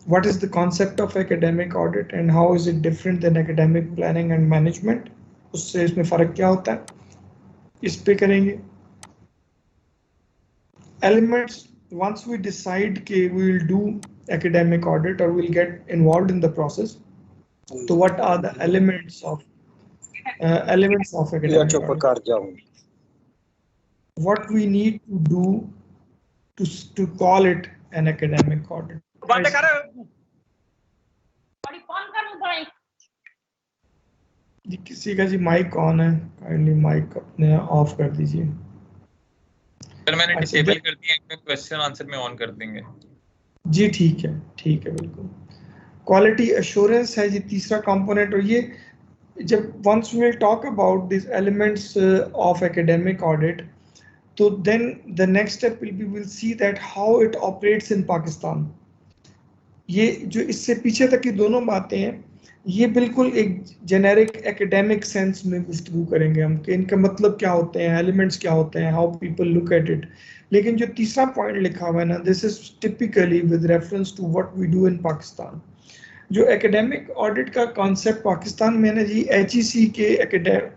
what is the concept of academic audit and how is it different than academic planning and management, उससे इसमें फ़र्क क्या होता है, इस पे करेंगे. Elements, once we decide कि we will do academic audit or we'll get involved in the process, so what are the elements of academic audit? What we need to do to call it an academic audit. जी किसी का जी mic on है, kindly mic अपने of कर दीजिए. Sir मैंने disable कर दिया, question answer में ऑन कर देंगे. जी ठीक है बिल्कुल. क्वालिटी एश्योरेंस है जी तीसरा कंपोनेंट. और ये जब once we will talk about this elements of academic audit, तो then the next step will be will see that how it operates in Pakistan. ये जो इससे पीछे तक की दोनों बातें हैं, ये बिल्कुल एक जेनेरिक एकेडमिक सेंस में गुफ्तगू करेंगे हम कि इनका मतलब क्या होते हैं, एलिमेंट्स क्या होते हैं, how people look at it. लेकिन जो तीसरा पॉइंट लिखा हुआ है ना, this is typically with reference to what we do in Pakistan. जो एकेडमिक ऑडिट का कॉन्सेप्ट पाकिस्तान में ना जी, HEC के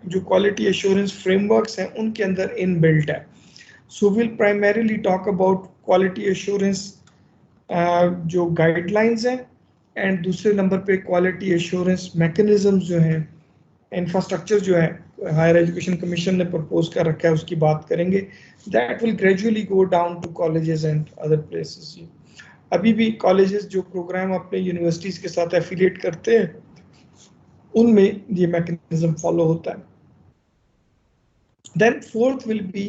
जो क्वालिटी एश्योरेंस फ्रेमवर्क्स हैं उनके अंदर इन बिल्ट है. So will primarily talk about quality assurance जो गाइडलाइंस हैं, एंड दूसरे नंबर पे क्वालिटी एश्योरेंस मैकेनिज्म जो हैं, इंफ्रास्ट्रक्चर जो है हायर एजुकेशन कमीशन ने प्रपोज कर रखा है उसकी बात करेंगे. That will gradually go down to colleges and other places. अभी भी कॉलेजेस जो प्रोग्राम अपने यूनिवर्सिटीज़ के साथ एफिलिएट करते हैं उनमें ये मैकेनिज्म फॉलो होता है. Then fourth will be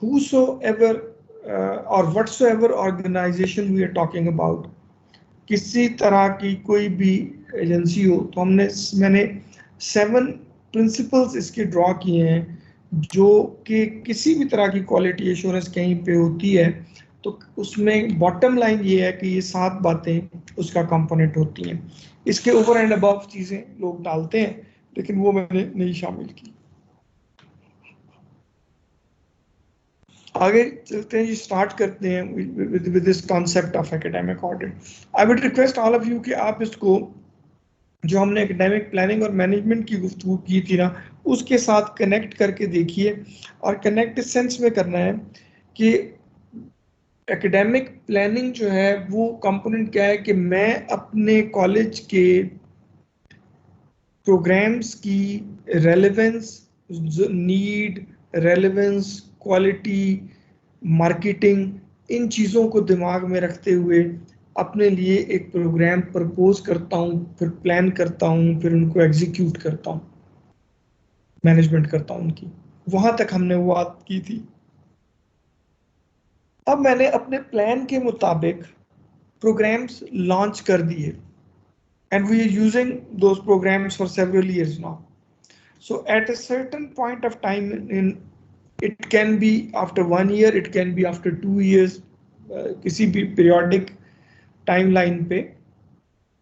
whosoever or whatsoever organization we are talking about, किसी तरह की कोई भी एजेंसी हो, तो मैंने 7 प्रिंसिपल्स इसके ड्रॉ किए हैं जो कि किसी भी तरह की क्वालिटी एश्योरेंस कहीं पे होती है तो उसमें बॉटम लाइन ये है कि ये 7 बातें उसका कंपोनेंट होती हैं. इसके ओवर एंड अबव चीज़ें लोग डालते हैं, लेकिन वो मैंने नहीं शामिल की. आगे चलते हैं जी, स्टार्ट करते हैं with this concept of academic audit. I would request all of you कि आप इसको जो हमने एकेडमिक प्लानिंग और मैनेजमेंट की गुफ्तगू की थी ना, उसके साथ कनेक्ट करके देखिए. और कनेक्ट इस सेंस में करना है कि एकेडमिक प्लानिंग जो है वो कंपोनेंट क्या है कि मैं अपने कॉलेज के प्रोग्राम्स की relevance, need, relevance, quality, marketing, इन चीज़ों को दिमाग में रखते हुए अपने लिए एक प्रोग्राम प्रपोज करता हूँ, फिर प्लान करता हूँ, फिर उनको एग्जीक्यूट करता हूँ, मैनेजमेंट करता हूँ उनकी. वहाँ तक हमने वो बात की थी. अब मैंने अपने प्लान के मुताबिक प्रोग्राम्स लॉन्च कर दिए, and we are using those programs for several years now. So at a certain point of time, it can be after 1 year, it can be after 2 years, किसी भी periodic timeline पे.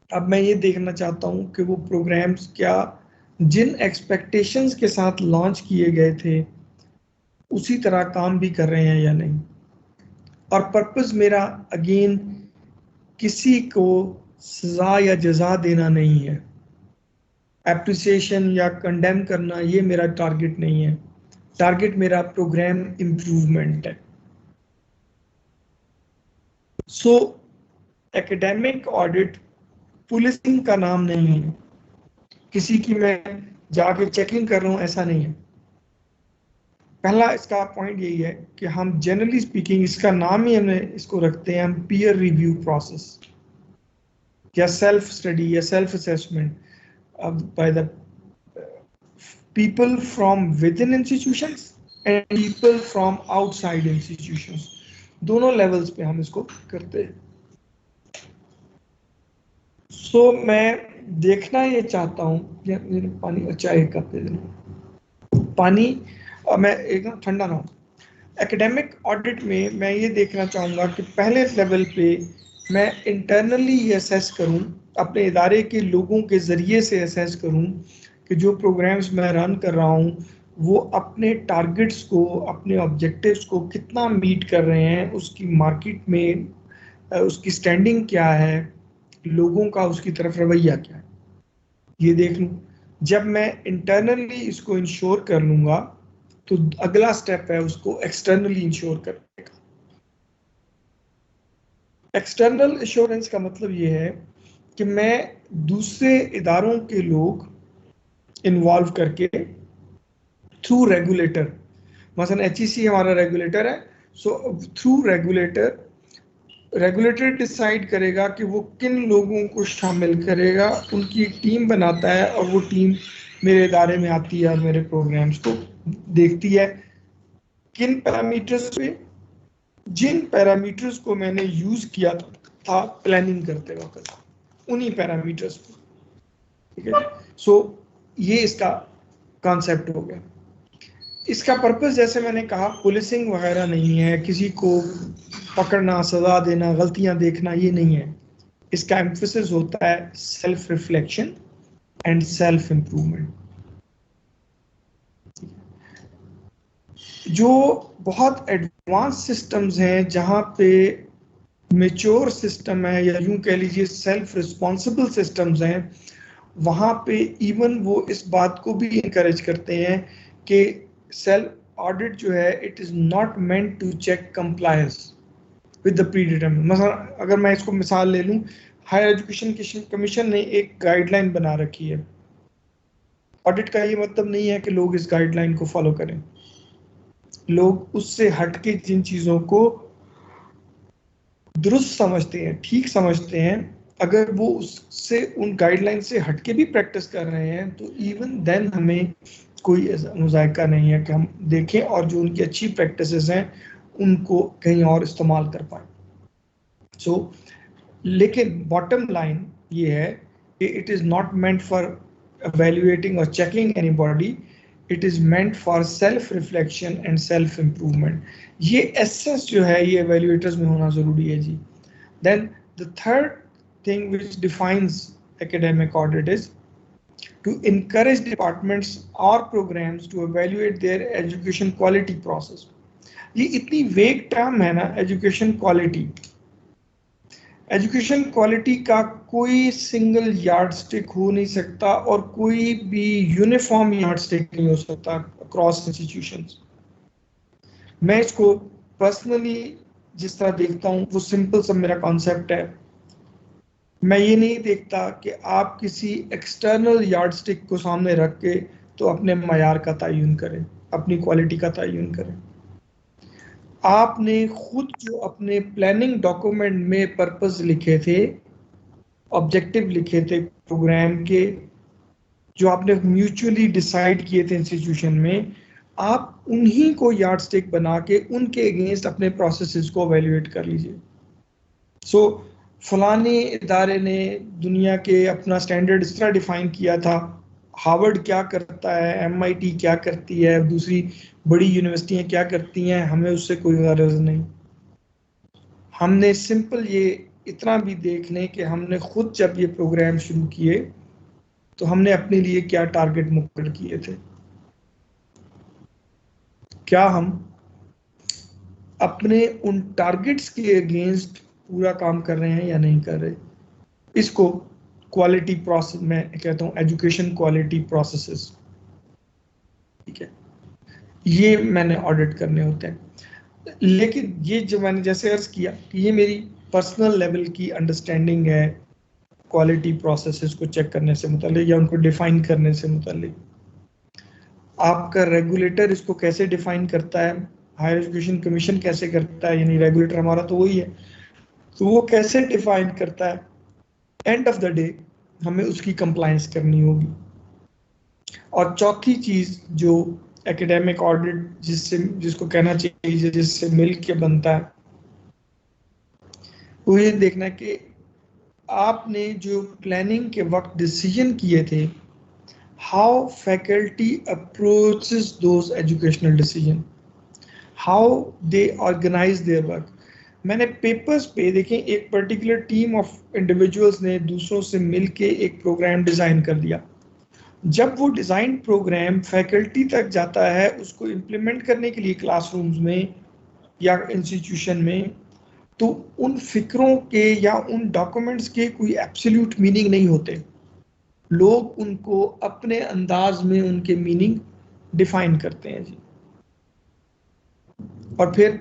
अब मैं ये देखना चाहता हूँ कि वो programs क्या जिन expectations के साथ launch किए गए थे उसी तरह काम भी कर रहे हैं या नहीं. और purpose मेरा again किसी को सजा या जजा देना नहीं है, एप्रिसिएशन या कंडेम करना ये मेरा टारगेट नहीं है. टारगेट मेरा प्रोग्राम इम्प्रूवमेंट है. सो एकेडमिक ऑडिट पुलिसिंग का नाम नहीं है, किसी की मैं जाके चेकिंग कर रहा हूँ ऐसा नहीं है. पहला इसका पॉइंट यही है कि हम जनरली स्पीकिंग इसका नाम ही हमने इसको रखते हैं हम पीयर रिव्यू प्रोसेस या सेल्फ स्टडी या self assessment by the people from within institutions and people from outside institutions. दोनों लेवल्स पे हम इसको करते हैं. सो मैं देखना ये चाहता हूँ, पानी अच्छा एक कप दे देना पानी, मैं एक ठंडा ना हो. एकेडमिक ऑडिट में मैं ये देखना चाहूँगा कि पहले लेवल पे मैं इंटरनली ये असेस करूँ, अपने इदारे के लोगों के ज़रिए से असेस करूँ कि जो प्रोग्राम्स मैं रन कर रहा हूँ वो अपने टारगेट्स को, अपने ऑब्जेक्टिव्स को कितना मीट कर रहे हैं, उसकी मार्केट में उसकी स्टैंडिंग क्या है, लोगों का उसकी तरफ रवैया क्या है, ये देख लूँ। जब मैं इंटरनली इसको इंश्योर कर लूंगा तो अगला स्टेप है उसको एक्सटर्नली इंश्योर करने का। एक्सटर्नल इंश्योरेंस का मतलब ये है कि मैं दूसरे इदारों के लोग इन्वॉल्व करके थ्रू रेगुलेटर, मसलन HEC हमारा रेगुलेटर है, सो थ्रू रेगुलेटर डिसाइड करेगा कि वो किन लोगों को शामिल करेगा, उनकी टीम बनाता है और वो टीम मेरे इदारे में आती है और मेरे प्रोग्राम्स को देखती है। किन पैरामीटर्स पे, जिन पैरामीटर्स को मैंने यूज किया था प्लानिंग करते वक्त, उन्हीं पैरामीटर्स पे, ठीक है। सो ये इसका कॉन्सेप्ट हो गया। इसका पर्पस जैसे मैंने कहा पुलिसिंग वगैरह नहीं है, किसी को पकड़ना, सजा देना, गलतियां देखना, ये नहीं है। इसका एम्फेसिस होता है self reflection and self improvement. जो बहुत एडवांस सिस्टम्स हैं जहां पे मेच्योर सिस्टम है, या यूं कह लीजिए सेल्फ रिस्पॉन्सिबल सिस्टम्स हैं, वहां पे इवन वो इस बात को भी इनकरेज करते हैं कि सेल्फ ऑडिट जो है it is not meant to check compliance with the predetermined. मतलब अगर मैं इसको मिसाल ले लूं, हायर एजुकेशन कमीशन ने एक गाइडलाइन बना रखी है। ऑडिट का ये मतलब नहीं है कि लोग इस गाइडलाइन को फॉलो करें, लोग उससे हटके जिन चीजों को दुरुस्त समझते हैं, ठीक समझते हैं, अगर वो उससे उन गाइडलाइन से हटके भी प्रैक्टिस कर रहे हैं तो इवन देन हमें कोई मुज़ायका नहीं है कि हम देखें और जो उनकी अच्छी प्रैक्टिसेस हैं उनको कहीं और इस्तेमाल कर पाए। सो लेकिन बॉटम लाइन ये है कि it is not meant for evaluating or checking anybody, it is meant for self reflection and self improvement। ये एसेंस जो है ये evaluators में होना जरूरी है जी। Then the third thing which defines academic audit is to encourage departments or programs to evaluate their education quality process। ये इतनी वेग टर्म है ना एजुकेशन क्वालिटी। एजुकेशन क्वालिटी का कोई सिंगल यार्डस्टिक हो नहीं सकता और कोई भी यूनिफॉर्म यार्डस्टिक नहीं हो सकता अक्रॉस इंस्टीट्यूशंस। मैं इसको पर्सनली जिस तरह देखता हूँ वो सिंपल सा मेरा कॉन्सेप्ट है। मैं ये नहीं देखता कि आप किसी एक्सटर्नल यार्डस्टिक को सामने रख के तो अपने मयार का तयन करें, अपनी क्वालिटी का तयन करें। आपने खुद जो अपने प्लानिंग डॉक्यूमेंट में पर्पस लिखे थे, ऑब्जेक्टिव लिखे थे प्रोग्राम के, जो आपने म्यूचुअली डिसाइड किए थे इंस्टीट्यूशन में, आप उन्हीं को यार्डस्टिक बना के उनके अगेंस्ट अपने प्रोसेसेस को एवेल्युएट कर लीजिए। सो फलाने इदारे ने दुनिया के अपना स्टैंडर्ड इस तरह डिफाइन किया था, हार्वर्ड क्या करता है, MIT क्या करती है, दूसरी बड़ी यूनिवर्सिटियां क्या करती हैं, हमें उससे कोई गर्ज नहीं। हमने सिंपल ये इतना भी देख लें कि हमने खुद जब ये प्रोग्राम शुरू किए तो हमने अपने लिए क्या टारगेट मुकर्रर किए थे, क्या हम अपने उन टारगेट्स के अगेंस्ट पूरा काम कर रहे हैं या नहीं कर रहे। इसको क्वालिटी प्रोसेस मैं कहता हूँ, एजुकेशन क्वालिटी प्रोसेसेस, ठीक है, ये मैंने ऑडिट करने होते हैं। लेकिन ये जो मैंने जैसे अर्ज किया कि ये मेरी पर्सनल लेवल की अंडरस्टैंडिंग है क्वालिटी प्रोसेसेस को चेक करने से मुताल्लिक या उनको डिफाइन करने से मुताल्लिक। आपका रेगुलेटर इसको कैसे डिफाइन करता है, हायर एजुकेशन कमीशन कैसे करता है, यानी रेगुलेटर हमारा तो वही है, तो वो कैसे डिफाइन करता है, एंड ऑफ द डे हमें उसकी कंप्लायंस करनी होगी। और चौथी चीज जो एकेडमिक ऑडिट जिसको कहना चाहिए जिससे मिल के बनता है, वो ये देखना कि आपने जो प्लानिंग के वक्त डिसीजन किए थे, how faculty approaches those educational decision, how they organise their work. मैंने पेपर्स पे देखें एक पर्टिकुलर टीम ऑफ इंडिविजुअल्स ने दूसरों से मिलके एक प्रोग्राम डिजाइन कर दिया। जब वो डिजाइन प्रोग्राम फैकल्टी तक जाता है उसको इम्प्लीमेंट करने के लिए क्लासरूम्स में या इंस्टीट्यूशन में, तो उन फिक्रों के या उन डॉक्यूमेंट्स के कोई एब्सोल्यूट मीनिंग नहीं होते, लोग उनको अपने अंदाज में उनके मीनिंग डिफाइन करते हैं जी। और फिर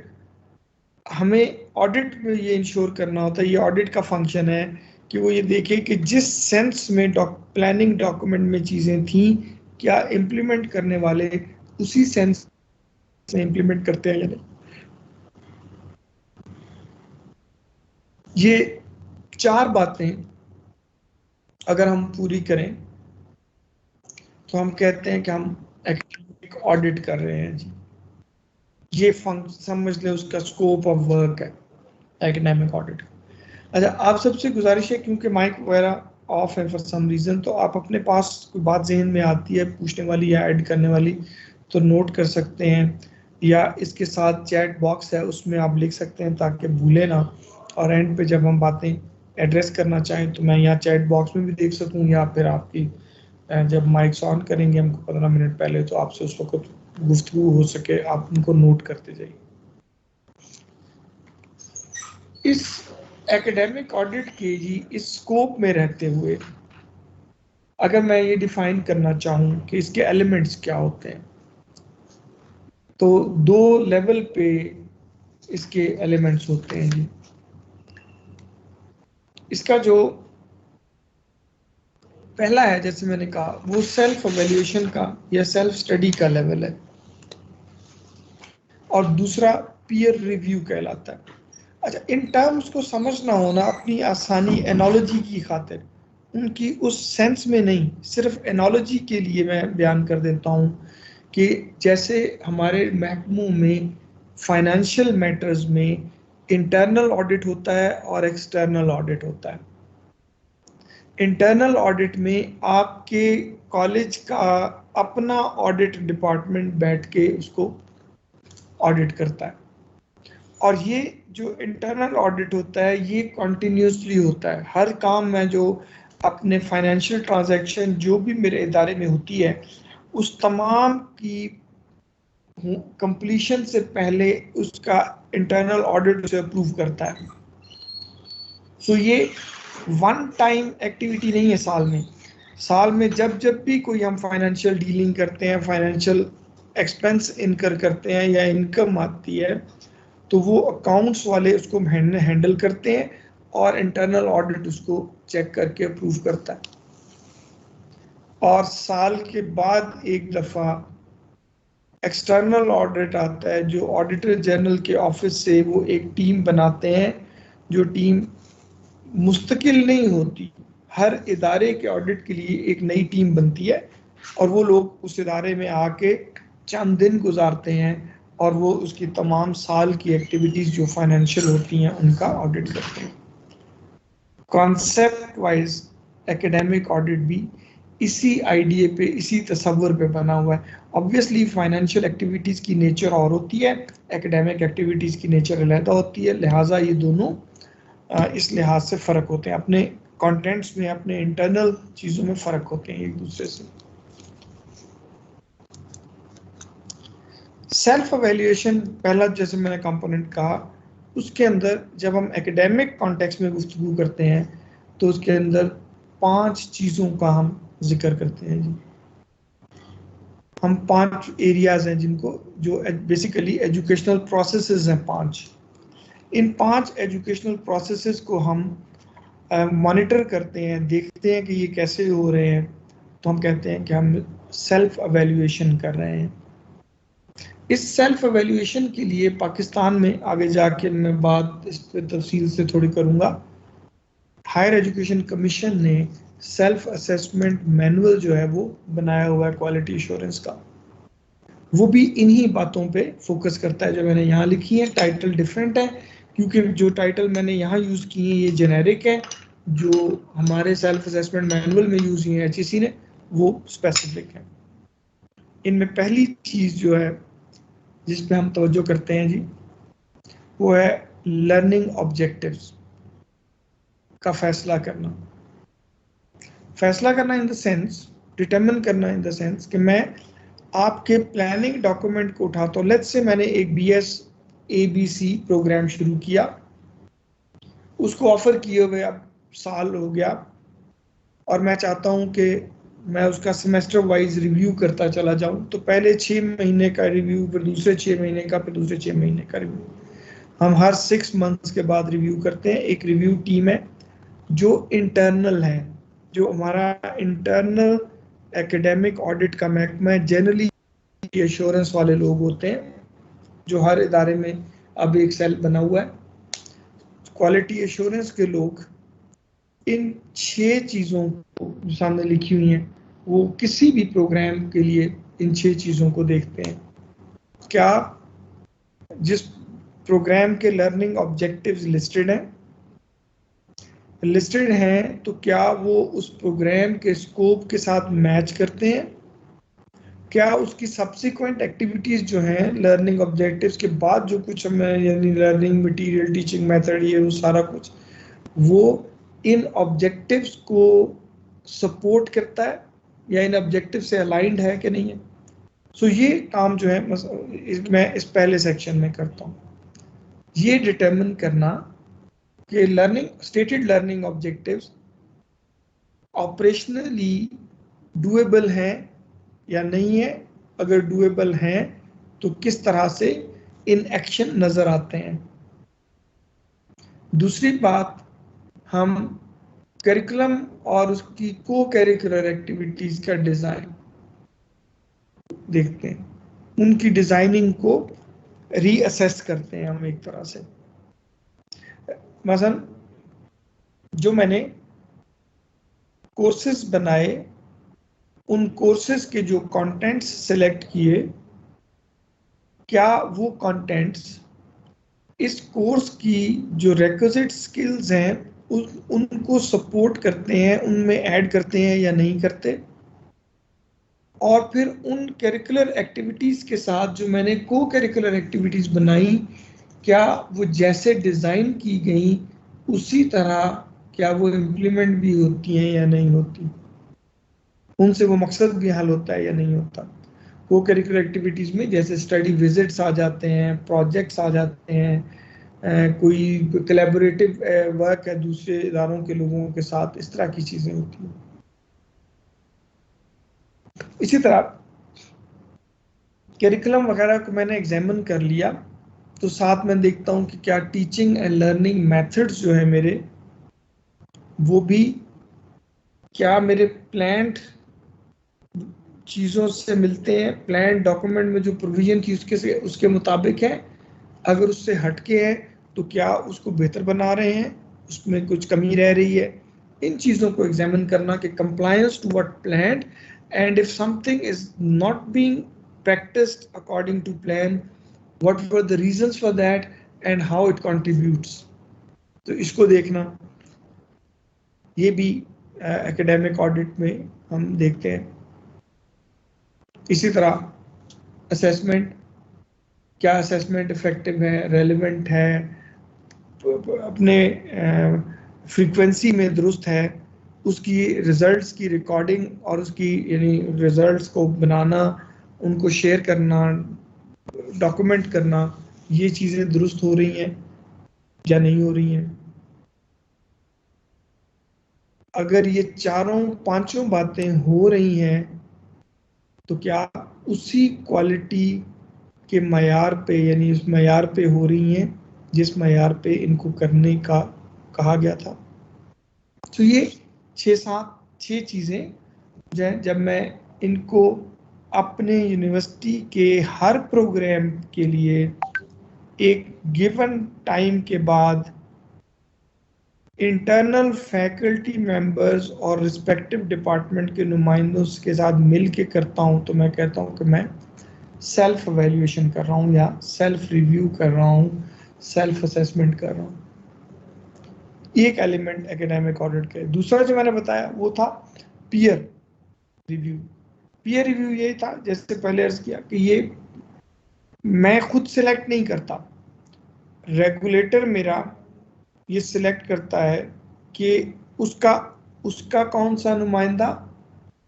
हमें ऑडिट में ये इंश्योर करना होता है, ये ऑडिट का फंक्शन है कि वो ये देखे कि जिस सेंस में प्लानिंग डॉक्यूमेंट में चीज़ें थी, क्या इम्प्लीमेंट करने वाले उसी सेंस में इम्प्लीमेंट करते हैं या नहीं। ये 4 बातें अगर हम पूरी करें तो हम कहते हैं कि हम एकेडमिक ऑडिट कर रहे हैं जी। ये समझ ले उसका स्कोप ऑफ वर्क है एकेडमिक ऑडिट। अच्छा, आप सबसे गुजारिश है, क्योंकि माइक वगैरह ऑफ है फॉर सम रीज़न, तो आप अपने पास कोई बात जहन में आती है पूछने वाली या ऐड करने वाली तो नोट कर सकते हैं, या इसके साथ चैट बॉक्स है उसमें आप लिख सकते हैं ताकि भूले ना, और एंड पे जब हम बातें एड्रेस करना चाहें तो मैं यहाँ चैट बॉक्स में भी देख सकूँ, या फिर आपकी जब माइक्स ऑन करेंगे हमको 15 मिनट पहले तो आपसे उस वक्त गुफ्तगू हो सके, आप उनको नोट करते जाइए। इस एकेडमिक ऑडिट के जी इस स्कोप में रहते हुए अगर मैं ये डिफाइन करना चाहूँ कि इसके एलिमेंट्स क्या होते हैं, तो 2 लेवल पे इसके एलिमेंट्स होते हैं जी। इसका जो पहला है, जैसे मैंने कहा, वो सेल्फ एवेल्यूएशन का या सेल्फ स्टडी का लेवल है, और दूसरा पीयर रिव्यू कहलाता है। अच्छा, इन टर्म्स को समझना होना अपनी आसानी एनोलॉजी की खातिर, उनकी उस सेंस में नहीं, सिर्फ एनोलॉजी के लिए मैं बयान कर देता हूँ कि जैसे हमारे महकमों में फाइनेंशियल मैटर्स में इंटरनल ऑडिट होता है और एक्सटर्नल ऑडिट होता है। इंटरनल ऑडिट में आपके कॉलेज का अपना ऑडिट डिपार्टमेंट बैठ के उसको ऑडिट करता है, और ये जो इंटरनल ऑडिट होता है ये कॉन्टिन्यूसली होता है। हर काम में जो अपने फाइनेंशियल ट्रांजैक्शन जो भी मेरे इदारे में होती है, उस तमाम की कंप्लीशन से पहले उसका इंटरनल ऑडिट उसे अप्रूव करता है। सो ये वन टाइम एक्टिविटी नहीं है साल में जब जब भी कोई हम फाइनेंशियल डीलिंग करते हैं, फाइनेंशियल एक्सपेंस इनकर करते हैं या इनकम आती है, तो वो अकाउंट्स वाले उसको हैंडल करते हैं और इंटरनल ऑडिट उसको चेक करके अप्रूव करता है। और साल के बाद एक दफ़ा एक्सटर्नल ऑडिट आता है, जो ऑडिटर जनरल के ऑफिस से वो एक टीम बनाते हैं, जो टीम मुस्तकिल नहीं होती, हर इदारे के ऑडिट के लिए एक नई टीम बनती है, और वो लोग उस इदारे में आके चंद दिन गुजारते हैं और वो उसकी तमाम साल की एक्टिविटीज़ जो फाइनेंशियल होती हैं उनका ऑडिट करते हैं। कॉन्सेप्ट वाइज एकेडमिक ऑडिट भी इसी आइडिया पे, इसी तस्वर पे बना हुआ है। ऑब्वियसली फाइनेंशियल एक्टिविटीज़ की नेचर और होती है, एकेडमिक एक्टिविटीज़ की नेचर अलहदा होती है, लिहाजा ये दोनों इस लिहाज से फ़र्क होते हैं, अपने कंटेंट्स में, अपने इंटरनल चीज़ों में फ़र्क होते हैं एक दूसरे से। सेल्फ एवेल्यूएशन पहला, जैसे मैंने कंपोनेंट कहा, उसके अंदर जब हम एकेडमिक कॉन्टेक्स्ट में गुफ्तगू करते हैं तो उसके अंदर 5 चीज़ों का हम जिक्र करते हैं जी। हम 5 एरियाज हैं जिनको, जो बेसिकली एजुकेशनल प्रोसेसेस हैं 5। इन 5 एजुकेशनल प्रोसेसेस को हम मॉनिटर करते हैं, देखते हैं कि ये कैसे हो रहे हैं, तो हम कहते हैं कि हम सेल्फ एवेल्यूएशन कर रहे हैं। इस सेल्फ एवेल्यूएशन के लिए पाकिस्तान में आगे जाके मैं बात इस पर तफसील से थोड़ी करूँगा, हायर एजुकेशन कमीशन ने सेल्फ असेसमेंट मैनुअल जो है वो बनाया हुआ है क्वालिटी एश्योरेंस का। वो भी इन्हीं बातों पे फोकस करता है जो मैंने यहाँ लिखी है। टाइटल डिफरेंट है क्योंकि जो टाइटल मैंने यहाँ यूज़ किए ये जेनेरिक है, जो हमारे सेल्फ असेसमेंट मैनुअल में यूज़ किए हैं HEC ने वो स्पेसिफिक है। इनमें पहली चीज़ जो है जिस पे हम तवज्जो करते हैं जी, वो है लर्निंग ऑब्जेक्टिव्स का फैसला करना। फैसला करना इन द सेंस, डिटरमिन करना इन द सेंस कि मैं आपके प्लानिंग डॉक्यूमेंट को उठाता हूँ। लेट्स से मैंने एक BS ABC प्रोग्राम शुरू किया उसको ऑफर किए हुए अब साल हो गया और मैं चाहता हूं कि मैं उसका सेमेस्टर वाइज रिव्यू करता चला जाऊं, तो पहले 6 महीने का रिव्यू, फिर दूसरे 6 महीने का, फिर दूसरे 6 महीने का रिव्यू, हम हर 6 मंथ्स के बाद रिव्यू करते हैं। एक रिव्यू टीम है जो इंटरनल है, जो हमारा इंटरनल एकेडमिक ऑडिट का महकमा है। जनरली एश्योरेंस वाले लोग होते हैं, जो हर इदारे में अब एक सेल बना हुआ है। क्वालिटी एश्योरेंस के लोग इन 6 चीज़ों को जो सामने लिखी हुई हैं, वो किसी भी प्रोग्राम के लिए इन 6 चीज़ों को देखते हैं। क्या जिस प्रोग्राम के लर्निंग ऑब्जेक्टिव्स लिस्टेड हैं तो क्या वो उस प्रोग्राम के स्कोप के साथ मैच करते हैं? क्या उसकी सब्सिक्वेंट एक्टिविटीज जो हैं लर्निंग ऑब्जेक्टिव्स के बाद जो कुछ हमें, यानी लर्निंग मटेरियल, टीचिंग मेथड, ये वो सारा कुछ, वो इन ऑब्जेक्टिव्स को सपोर्ट करता है या इन ऑब्जेक्टिव से अलाइंड है कि नहीं है? सो ये काम जो है मैं इस पहले सेक्शन में करता हूँ, ये डिटरमिन करना कि learning stated learning objectives operationally doable हैं या नहीं है। अगर डुएबल हैं तो किस तरह से इन एक्शन नजर आते हैं। दूसरी बात, हम करिकुलम और उसकी को करिकुलर एक्टिविटीज का डिजाइन देखते हैं, उनकी डिजाइनिंग को रीअसेस करते हैं हम एक तरह से। मसलन जो मैंने कोर्सेज बनाए, उन कोर्सेज के जो कंटेंट्स सिलेक्ट किए, क्या वो कंटेंट्स इस कोर्स की जो रिक्विजिट स्किल्स हैं उनको सपोर्ट करते हैं, उनमें ऐड करते हैं या नहीं करते। और फिर उन करिकुलर एक्टिविटीज़ के साथ जो मैंने को करिकुलर एक्टिविटीज़ बनाई, क्या वो जैसे डिज़ाइन की गई उसी तरह क्या वो इम्प्लीमेंट भी होती हैं या नहीं होती, उनसे वो मकसद भी हल होता है या नहीं होता। को करिकुलर एक्टिविटीज़ में जैसे स्टडी विजिट्स आ जाते हैं, प्रोजेक्ट्स आ जाते हैं, कोई कोलैबोरेटिव वर्क है दूसरे इदारों के लोगों के साथ, इस तरह की चीज़ें होती हैं। इसी तरह करिकुलम वगैरह को मैंने एग्जामिन कर लिया, तो साथ में देखता हूँ कि क्या टीचिंग एंड लर्निंग मेथड्स जो है मेरे, वो भी क्या मेरे प्लान्ड चीज़ों से मिलते हैं, प्लान डॉक्यूमेंट में जो प्रोविजन की उसके मुताबिक है। अगर उससे हटके है तो क्या उसको बेहतर बना रहे हैं, उसमें कुछ कमी रह रही है। इन चीज़ों को एग्जामिन करना कि compliance to what planned, and if something is not being practiced according to plan, what were the reasons for that and how it contributes। तो इसको देखना, ये भी एकेडमिक ऑडिट में हम देखते हैं। इसी तरह असेसमेंट, क्या असेसमेंट इफेक्टिव है, रेलेवेंट है, अपने फ्रीक्वेंसी में दुरुस्त है, उसकी रिजल्ट्स की रिकॉर्डिंग और उसकी यानी रिजल्ट्स को बनाना, उनको शेयर करना, डॉक्यूमेंट करना, ये चीज़ें दुरुस्त हो रही हैं या नहीं हो रही हैं। अगर ये चारों पांचों बातें हो रही हैं तो क्या उसी क्वालिटी के मयार पे, यानी उस मयार पे हो रही हैं जिस मयार पे इनको करने का कहा गया था। तो ये 6 चीज़ें जो हैं, जब मैं इनको अपने यूनिवर्सिटी के हर प्रोग्राम के लिए एक गिवन टाइम के बाद इंटरनल फैकल्टी मेंबर्स और रिस्पेक्टिव डिपार्टमेंट के नुमाइंदों के साथ मिल के करता हूं, तो मैं कहता हूं कि मैं सेल्फ एवेल्यूएशन कर रहा हूं या सेल्फ रिव्यू कर रहा हूं, सेल्फ असेसमेंट कर रहा हूं। एक एलिमेंट एकेडमिक ऑडिट के। दूसरा जो मैंने बताया वो था पीयर रिव्यू। पीयर रिव्यू ये था, जैसे पहले अर्ज किया, कि ये मैं खुद सिलेक्ट नहीं करता, रेगुलेटर मेरा ये सिलेक्ट करता है कि उसका कौन सा नुमाइंदा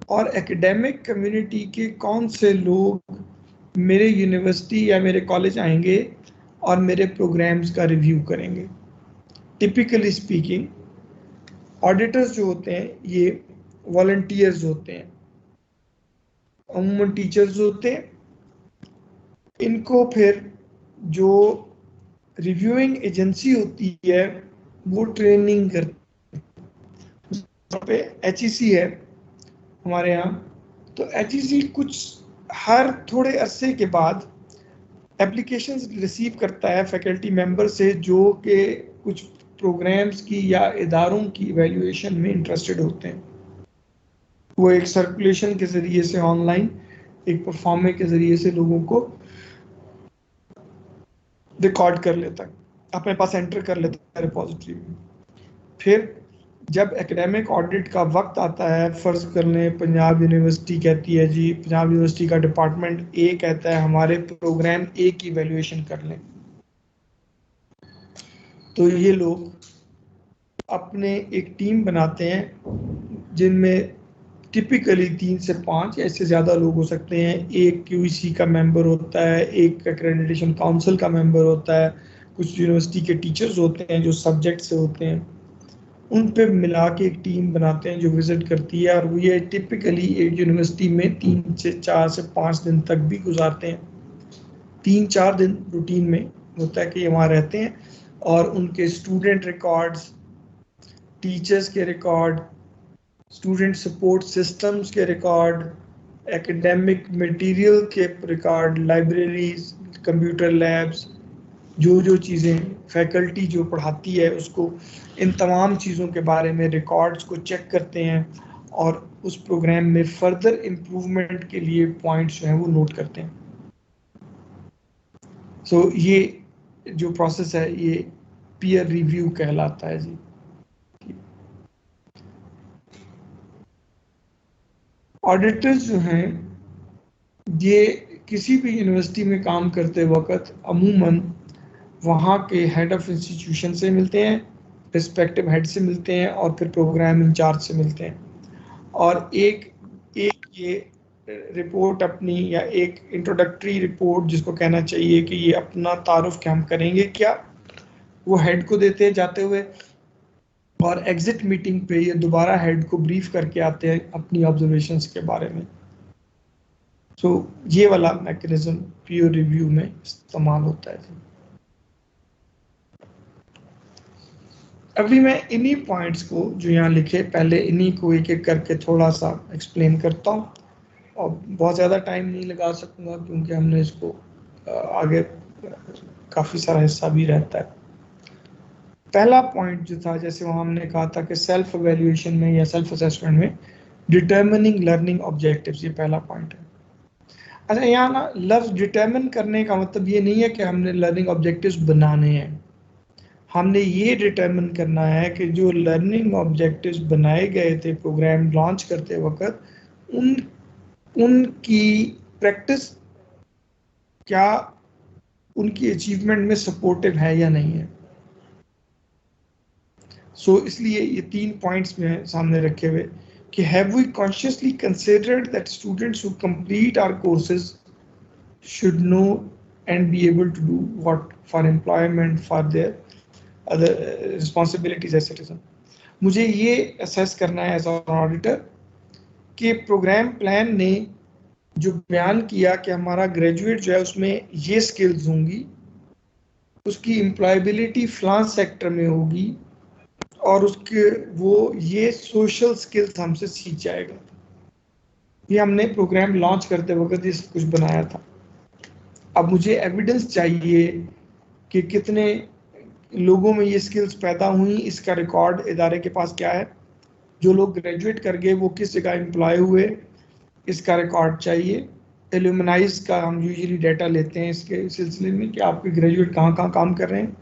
और एकेडमिक कम्युनिटी के कौन से लोग मेरे यूनिवर्सिटी या मेरे कॉलेज आएंगे और मेरे प्रोग्राम्स का रिव्यू करेंगे। टिपिकली स्पीकिंग ऑडिटर्स जो होते हैं ये वॉलंटियर्स होते हैं, अमूमन टीचर्स होते हैं। इनको फिर जो रिव्यूइंग एजेंसी होती है वो ट्रेनिंग करती पे HEC है हमारे यहाँ। तो HEC कुछ हर थोड़े अरसे के बाद एप्लीकेशंस रिसीव करता है फैकल्टी मेंबर से जो कि कुछ प्रोग्राम्स की या इदारों की इवैल्यूएशन में इंटरेस्टेड होते हैं। वो एक सर्कुलेशन के ज़रिए से ऑनलाइन एक परफॉर्मेंस के ज़रिए से लोगों को रिकॉर्ड कर लेता है, अपने पास एंटर कर लेता है रिपोजिटरी में। फिर जब एकेडमिक ऑडिट का वक्त आता है, फ़र्ज़ कर लें पंजाब यूनिवर्सिटी कहती है जी, पंजाब यूनिवर्सिटी का डिपार्टमेंट ए कहता है हमारे प्रोग्राम ए की वैल्यूएशन कर लें, तो ये लोग अपने एक टीम बनाते हैं जिनमें टिपिकली 3 से 5 या इससे ज़्यादा लोग हो सकते हैं। एक QEC का मेंबर होता है, एक एक्रेडिटेशन काउंसिल का मेंबर होता है, कुछ यूनिवर्सिटी के टीचर्स होते हैं जो सब्जेक्ट से होते हैं, उन पे मिला के एक टीम बनाते हैं जो विजिट करती है। और ये टिपिकली एक यूनिवर्सिटी में 3 से 4 से 5 दिन तक भी गुजारते हैं। 3-4 दिन रूटीन में होता है कि ये वहाँ रहते हैं और उनके स्टूडेंट रिकॉर्ड्स, टीचर्स के रिकॉर्ड, स्टूडेंट सपोर्ट सिस्टम्स के रिकॉर्ड, एकेडमिक मटेरियल के रिकॉर्ड, लाइब्रेरीज, कंप्यूटर लैब्स, जो चीज़ें फैकल्टी जो पढ़ाती है उसको, इन तमाम चीज़ों के बारे में रिकॉर्ड्स को चेक करते हैं और उस प्रोग्राम में फर्दर इम्प्रूवमेंट के लिए पॉइंट्स जो हैं वो नोट करते हैं। सो ये जो प्रोसेस है ये पीयर रिव्यू कहलाता है जी। ऑडिटर्स जो हैं ये किसी भी यूनिवर्सिटी में काम करते वक्त अमूमन वहाँ के हेड ऑफ इंस्टीट्यूशन से मिलते हैं, रिस्पेक्टिव हेड से मिलते हैं और फिर प्रोग्राम इंचार्ज से मिलते हैं और एक ये रिपोर्ट अपनी या एक इंट्रोडक्टरी रिपोर्ट जिसको कहना चाहिए कि ये अपना तारुफ क्या हम करेंगे क्या, वो हेड को देते हैं जाते हुए और एग्जिट मीटिंग पे ये दोबारा हेड को ब्रीफ करके आते हैं अपनी ऑब्जर्वेशंस के बारे में। तो ये वाला मैकेनिज्म पीयर रिव्यू में इस्तेमाल होता है। अभी मैं इन्हीं पॉइंट्स को जो यहाँ लिखे पहले इन्हीं को एक एक करके थोड़ा सा एक्सप्लेन करता हूँ और बहुत ज़्यादा टाइम नहीं लगा सकूँगा क्योंकि हमने इसको आगे काफ़ी सारा हिस्सा भी रहता है। पहला पॉइंट जो था, जैसे वहाँ हमने कहा था कि सेल्फ एवेल्यूएशन में या सेल्फ असेसमेंट में डिटर्मिनिंग लर्निंग ऑब्जेक्टिव्स, ये पहला पॉइंट है। अच्छा, यहाँ ना लफ्ज़ डिटर्मिन करने का मतलब ये नहीं है कि हमने लर्निंग ऑब्जेक्टिव्स बनाने हैं, हमने ये डिटर्मिन करना है कि जो लर्निंग ऑब्जेक्टिव्स बनाए गए थे प्रोग्राम लॉन्च करते वक्त उनकी प्रैक्टिस क्या उनकी अचीवमेंट में सपोर्टिव है या नहीं है। सो इसलिए ये 3 पॉइंट्स में सामने रखे हुए कि have we consciously considered that students who complete our courses should know and be able to do what for employment for their other responsibilities as citizen. मुझे ये असेस करना है एज एन ऑडिटर कि प्रोग्राम प्लान ने जो बयान किया कि हमारा ग्रेजुएट जो है उसमें ये स्किल्स होंगी, उसकी एम्प्लॉयबिलिटी फलां सेक्टर में होगी और उसके वो ये सोशल स्किल्स हमसे सीख जाएगा। ये हमने प्रोग्राम लॉन्च करते वक्त ये सब कुछ बनाया था। अब मुझे एविडेंस चाहिए कि कितने लोगों में ये स्किल्स पैदा हुई, इसका रिकॉर्ड इदारे के पास क्या है, जो लोग ग्रेजुएट कर गए वो किस जगह एम्प्लॉय हुए, इसका रिकॉर्ड चाहिए। एल्यूमनाइज का हम यूजुअली डाटा लेते हैं इसके सिलसिले में कि आपके ग्रेजुएट कहाँ कहाँ काम कर रहे हैं,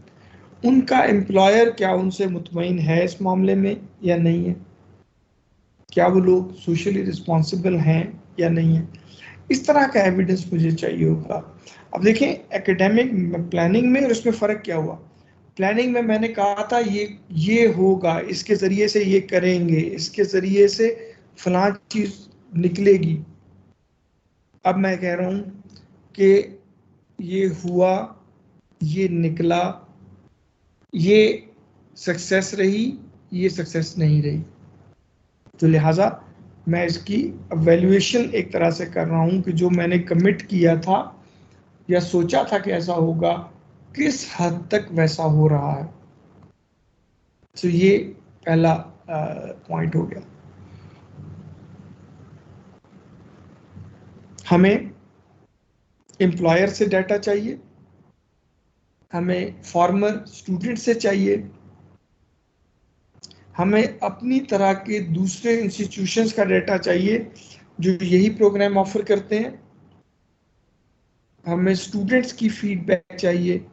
उनका एम्प्लॉयर क्या उनसे मुतमईन है इस मामले में या नहीं है, क्या वो लोग सोशली रिस्पॉन्सिबल हैं या नहीं है, इस तरह का एविडेंस मुझे चाहिए होगा। अब देखें एकेडमिक प्लानिंग में और इसमें फ़र्क क्या हुआ। प्लानिंग में मैंने कहा था ये होगा, इसके ज़रिए से ये करेंगे, इसके ज़रिए से फलां चीज़ निकलेगी। अब मैं कह रहा हूँ कि ये हुआ, ये निकला, ये सक्सेस रही, ये सक्सेस नहीं रही। तो लिहाजा मैं इसकी वैल्यूएशन एक तरह से कर रहा हूं कि जो मैंने कमिट किया था या सोचा था कि ऐसा होगा, किस हद तक वैसा हो रहा है। तो ये पहला पॉइंट हो गया। हमें एम्प्लॉयर से डाटा चाहिए, हमें फॉर्मर स्टूडेंट से चाहिए, हमें अपनी तरह के दूसरे इंस्टीट्यूशंस का डाटा चाहिए जो यही प्रोग्राम ऑफर करते हैं, हमें स्टूडेंट्स की फीडबैक चाहिए,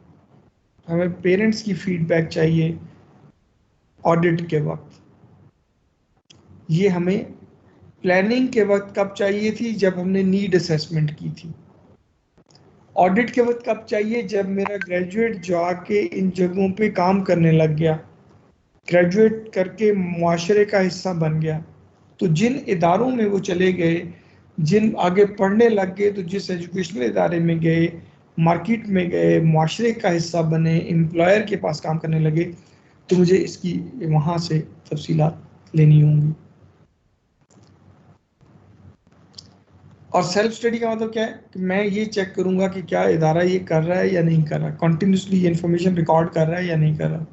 हमें पेरेंट्स की फीडबैक चाहिए ऑडिट के वक्त। ये हमें प्लानिंग के वक्त कब चाहिए थी? जब हमने नीड असेसमेंट की थी। ऑडिट के वक्त कब चाहिए? जब मेरा ग्रेजुएट जाके इन जगहों पे काम करने लग गया, ग्रेजुएट करके मुआशरे का हिस्सा बन गया। तो जिन इदारों में वो चले गए, जिन आगे पढ़ने लग गए, तो जिस एजुकेशनल इदारे में गए, मार्केट में गए, मुआशरे का हिस्सा बने, एम्प्लॉयर के पास काम करने लगे, तो मुझे इसकी वहाँ से तफसीलात लेनी होंगी। और सेल्फ स्टडी का मतलब क्या है कि मैं ये चेक करूंगा कि क्या इदारा ये कर रहा है या नहीं कर रहा, कंटिन्यूसली ये इंफॉर्मेशन रिकॉर्ड कर रहा है या नहीं कर रहा।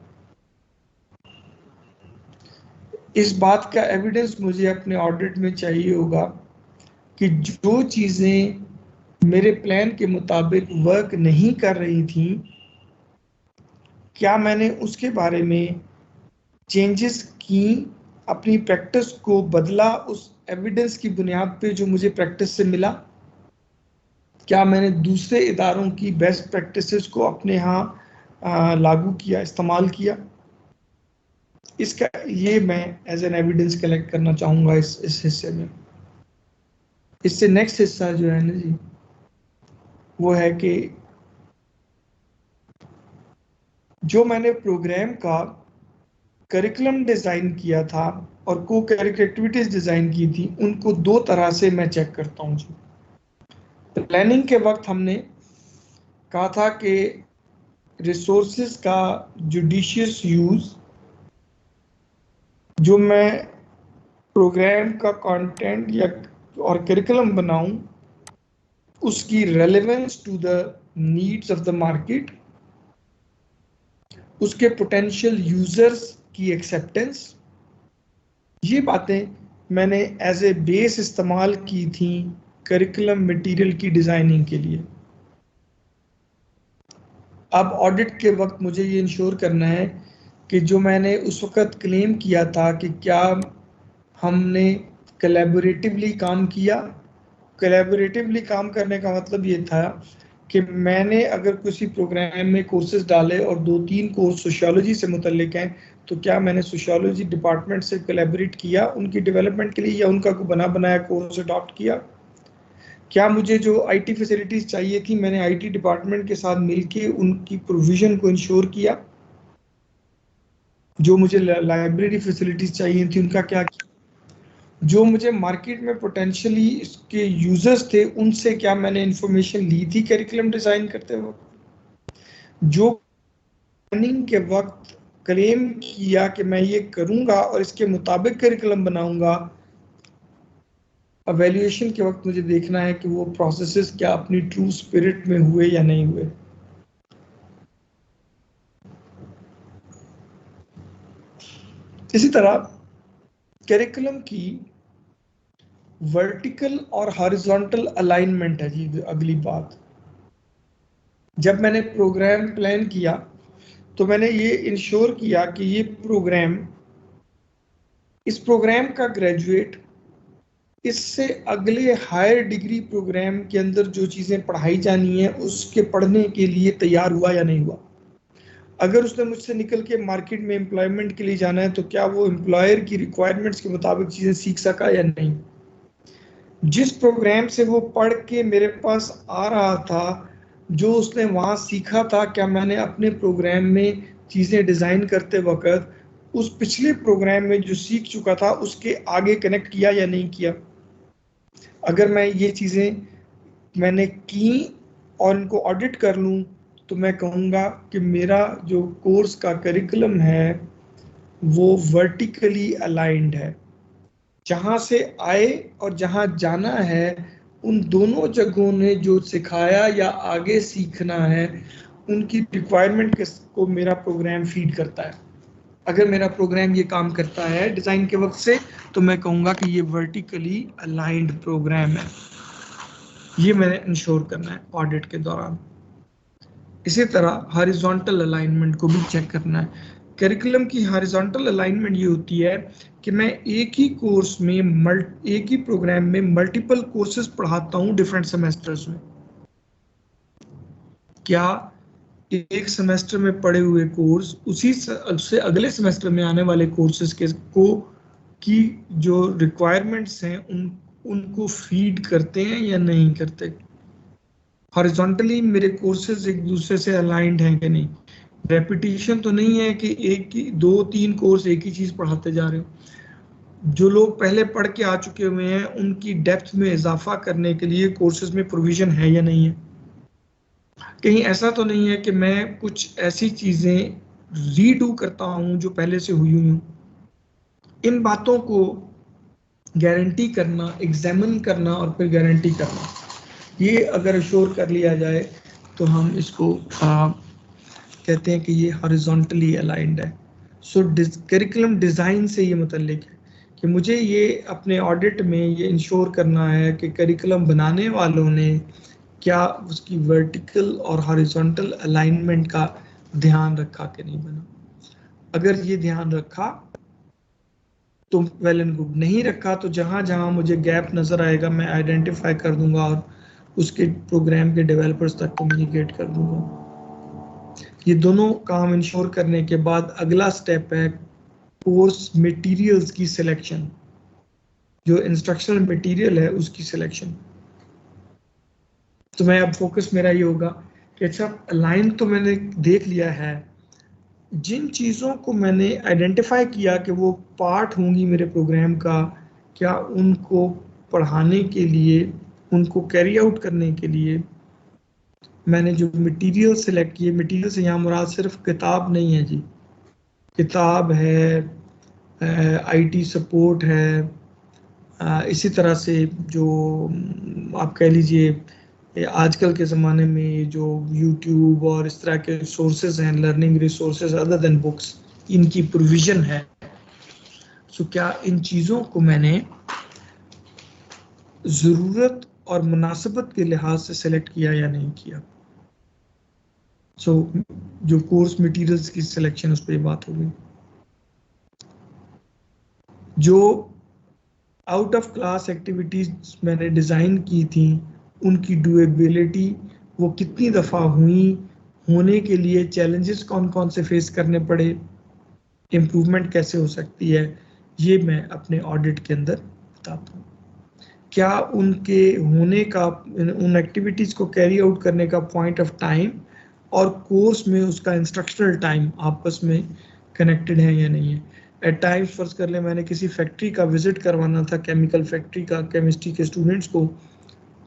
इस बात का एविडेंस मुझे अपने ऑडिट में चाहिए होगा कि जो चीज़ें मेरे प्लान के मुताबिक वर्क नहीं कर रही थी, क्या मैंने उसके बारे में चेंजेस की, अपनी प्रैक्टिस को बदला उस एविडेंस की बुनियाद पे जो मुझे प्रैक्टिस से मिला। क्या मैंने दूसरे इदारों की बेस्ट प्रैक्टिसेस को अपने यहाँ लागू किया, इस्तेमाल किया। इसका ये मैं एज एन एविडेंस कलेक्ट करना चाहूँगा इस हिस्से में। इससे नेक्स्ट हिस्सा जो है ना जी, वो है कि जो मैंने प्रोग्राम का करिकुलम डिज़ाइन किया था और को करिकुलर एक्टिविटीज़ डिज़ाइन की थी, उनको दो तरह से मैं चेक करता हूँ जी। प्लानिंग के वक्त हमने कहा था कि रिसोर्सेज का जुडिशियस यूज़, जो मैं प्रोग्राम का कंटेंट या और करिकुलम बनाऊं, उसकी relevance to the needs of the market, उसके पोटेंशियल यूजर्स की एक्सेप्टेंस, ये बातें मैंने एज ए बेस इस्तेमाल की थी करिकुलम मटेरियल की डिजाइनिंग के लिए। अब ऑडिट के वक्त मुझे ये इंश्योर करना है कि जो मैंने उस वक्त क्लेम किया था कि क्या हमने कोलैबोरेटिवली काम किया। कोलैबोरेटिवली काम करने का मतलब ये था कि मैंने अगर किसी प्रोग्राम में कोर्सेज डाले और 2-3 कोर्स सोशियोलॉजी से मुतल्लिक हैं, तो क्या मैंने सोशियोलॉजी डिपार्टमेंट से कोलैबोरेट किया उनकी डेवलपमेंट के लिए, या उनका कोई बना बनाया कोर्स अडॉप्ट किया। क्या मुझे जो आईटी फैसिलिटीज़ चाहिए थी, मैंने आईटी डिपार्टमेंट के साथ मिलके उनकी प्रोविज़न को इंश्योर किया। जो मुझे लाइब्रेरी फैसिलिटीज़ चाहिए थी, उनका क्या किया। जो मुझे मार्केट में पोटेंशियली इसके यूजर्स थे, उनसे क्या मैंने इंफॉर्मेशन ली थी करिकुलम डिज़ाइन करते वक्त। जो प्लानिंग के वक्त क्लेम किया कि मैं ये करूंगा और इसके मुताबिक करिकुलम बनाऊंगा, एवेल्युएशन के वक्त मुझे देखना है कि वो प्रोसेसेस क्या अपनी ट्रू स्पिरिट में हुए या नहीं हुए। इसी तरह करिकुलम की वर्टिकल और हॉरिजॉन्टल अलाइनमेंट है जी अगली बात। जब मैंने प्रोग्राम प्लान किया तो मैंने ये इंश्योर किया कि ये प्रोग्राम, इस प्रोग्राम का ग्रेजुएट इससे अगले हायर डिग्री प्रोग्राम के अंदर जो चीज़ें पढ़ाई जानी है उसके पढ़ने के लिए तैयार हुआ या नहीं हुआ। अगर उसने मुझसे निकल के मार्केट में एम्प्लॉयमेंट के लिए जाना है, तो क्या वो एम्प्लॉयर की रिक्वायरमेंट्स के मुताबिक चीज़ें सीख सका या नहीं। जिस प्रोग्राम से वो पढ़ के मेरे पास आ रहा था, जो उसने वहाँ सीखा था, क्या मैंने अपने प्रोग्राम में चीज़ें डिज़ाइन करते वक्त उस पिछले प्रोग्राम में जो सीख चुका था उसके आगे कनेक्ट किया या नहीं किया। अगर मैं ये चीज़ें मैंने की और इनको ऑडिट कर लूँ, तो मैं कहूँगा कि मेरा जो कोर्स का करिकुलम है वो वर्टिकली अलाइंड है। जहां से आए और जहां जाना है, उन दोनों जगहों ने जो सिखाया या आगे सीखना है, उनकी रिक्वायरमेंट को मेरा प्रोग्राम फीड करता है। अगर मेरा प्रोग्राम ये काम करता है डिजाइन के वक्त से, तो मैं कहूंगा कि ये वर्टिकली अलाइंड प्रोग्राम है। ये मैंने इंश्योर करना है ऑडिट के दौरान। इसी तरह हॉरिजॉन्टल अलाइनमेंट को भी चेक करना है। करिकुलम की हॉरिजॉन्टल अलाइनमेंट ये होती है कि मैं एक ही कोर्स में एक ही प्रोग्राम में मल्टीपल कोर्सेज पढ़ाता हूँ डिफरेंट सेमेस्टर्स में। क्या एक सेमेस्टर में पढ़े हुए कोर्स उससे अगले सेमेस्टर में आने वाले कोर्सेज की जो रिक्वायरमेंट्स हैं उनको फीड करते हैं या नहीं करते? हॉरिजॉन्टली मेरे कोर्सेज एक दूसरे से अलाइंड हैं कि नहीं? रेपिटेशन तो नहीं है कि एक ही 2-3 कोर्स एक ही चीज पढ़ाते जा रहे हो। जो लोग पहले पढ़ के आ चुके हुए हैं उनकी डेप्थ में इजाफा करने के लिए कोर्सेज में प्रोविजन है या नहीं है? कहीं ऐसा तो नहीं है कि मैं कुछ ऐसी चीजें रीडू करता हूं जो पहले से हुई हुई हूं? इन बातों को गारंटी करना, एग्जामिन करना और फिर गारंटी करना, ये अगर श्योर कर लिया जाए तो हम इसको कहते हैं कि ये हॉरिजॉन्टली अलाइंड है। सो करिकुलम डिजाइन से ये मतलब है कि मुझे ये अपने ऑडिट में ये इंश्योर करना है कि करिकुलम बनाने वालों ने क्या उसकी वर्टिकल और हॉरिजॉन्टल अलाइनमेंट का ध्यान रखा कि नहीं बना। अगर ये ध्यान रखा तो वेल एंड गुड, नहीं रखा तो जहां जहां मुझे गैप नजर आएगा मैं आइडेंटिफाई कर दूंगा और उसके प्रोग्राम के डेवलपर्स तक कम्युनिकेट कर दूंगा। ये दोनों काम इंश्योर करने के बाद अगला स्टेप है कोर्स मटेरियल्स की सिलेक्शन। जो इंस्ट्रक्शनल मटेरियल है उसकी सिलेक्शन। तो मैं अब फोकस मेरा ये होगा कि अच्छा अलाइन तो मैंने देख लिया है, जिन चीज़ों को मैंने आइडेंटिफाई किया कि वो पार्ट होंगी मेरे प्रोग्राम का, क्या उनको पढ़ाने के लिए, उनको कैरी आउट करने के लिए मैंने जो मटेरियल सेलेक्ट किए, मटेरियल से यहाँ मुराद सिर्फ किताब नहीं है जी, किताब है, आईटी सपोर्ट है, इसी तरह से जो आप कह लीजिए आजकल के ज़माने में जो यूट्यूब और इस तरह के सोर्सेज हैं, learning resources other than books, इनकी प्रोविज़न है। सो क्या इन चीज़ों को मैंने ज़रूरत और मुनासिबत के लिहाज से सेलेक्ट किया या नहीं किया? सो जो कोर्स मटेरियल्स की सिलेक्शन उस पर बात हो गई। जो आउट ऑफ क्लास एक्टिविटीज मैंने डिज़ाइन की थी उनकी डूएबिलिटी वो कितनी दफ़ा हुई, होने के लिए चैलेंजेस कौन कौन से फेस करने पड़े, इम्प्रूवमेंट कैसे हो सकती है, ये मैं अपने ऑडिट के अंदर बताता हूँ। क्या उनके होने का, उन एक्टिविटीज़ को कैरी आउट करने का पॉइंट ऑफ टाइम और कोर्स में उसका इंस्ट्रक्शनल टाइम आपस में कनेक्टेड है या नहीं है? एट टाइम्स फर्ज कर ले मैंने किसी फैक्ट्री का विजिट करवाना था, केमिकल फैक्ट्री का, केमिस्ट्री के स्टूडेंट्स को,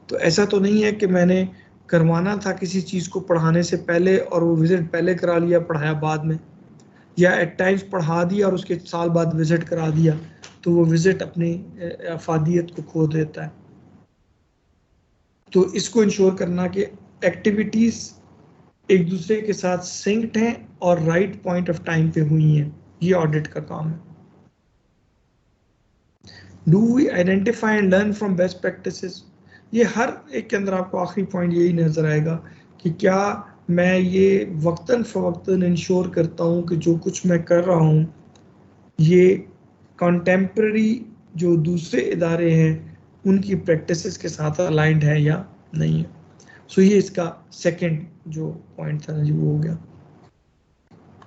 तो ऐसा तो नहीं है कि मैंने करवाना था किसी चीज़ को पढ़ाने से पहले और वो विजिट पहले करा लिया, पढ़ाया बाद में, या एट टाइम्स पढ़ा दिया और उसके साल बाद विजिट करा दिया, तो वो विजिट अपनी अफादियत को खो देता है। तो इसको इंश्योर करना कि एक्टिविटीज़ एक दूसरे के साथ सिंक्ड हैं और राइट पॉइंट ऑफ टाइम पे हुई हैं, ये ऑडिट का काम है। Do we identify and learn from best practices? ये हर एक के अंदर आपको आखिरी पॉइंट यही नजर आएगा कि क्या मैं ये वक्तन फवक्तन इंश्योर करता हूँ कि जो कुछ मैं कर रहा हूँ ये कंटेम्प्रेरी जो दूसरे इदारे हैं उनकी प्रैक्टिसेस के साथ अलाइंड है या नहीं है। सो ये इसका सेकंड जो पॉइंट था जी वो हो गया।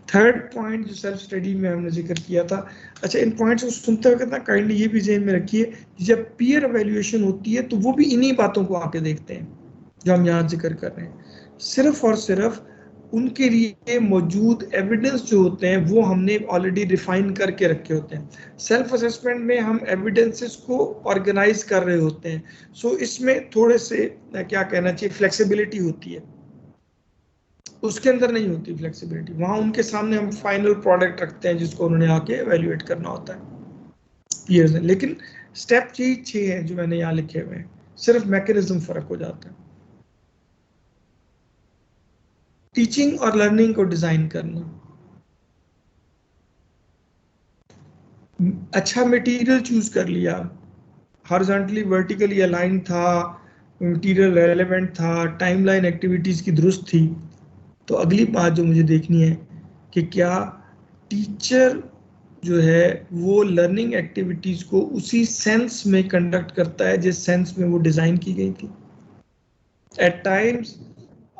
थर्ड पॉइंट जो सेल्फ स्टडी में हमने जिक्र किया था, अच्छा इन पॉइंट्स को सुनते वक्त ना काइंडली ये भी ज़हन में रखिए, जब पीयर एवेल्युएशन होती है तो वो भी इन्हीं बातों को आके देखते हैं जो हम यहाँ जिक्र कर रहे हैं। सिर्फ और सिर्फ उनके लिए मौजूद एविडेंस जो होते हैं वो हमने ऑलरेडी रिफाइन करके रखे होते हैं। सेल्फ असेसमेंट में हम एविडेंसेस को ऑर्गेनाइज कर रहे होते हैं। सो इसमें थोड़े से क्या कहना चाहिए फ्लेक्सिबिलिटी होती है। उसके अंदर नहीं होती फ्लेक्सिबिलिटी। वहां उनके सामने हम फाइनल प्रोडक्ट रखते हैं जिसको उन्होंने आके एवेल्युएट करना होता है पीयर्स ने। लेकिन स्टेप यही 6 है जो मैंने यहाँ लिखे हुए हैं, सिर्फ मैकेनिज्म फर्क हो जाता है। टीचिंग और लर्निंग को डिजाइन करना, अच्छा मटेरियल चूज कर लिया, हॉरिजॉन्टली वर्टिकली अलाइन था, मटेरियल रेलेवेंट था, टाइमलाइन एक्टिविटीज की दुरुस्त थी। तो अगली बात जो मुझे देखनी है कि क्या टीचर जो है वो लर्निंग एक्टिविटीज को उसी सेंस में कंडक्ट करता है जिस सेंस में वो डिजाइन की गई थी। एट टाइम्स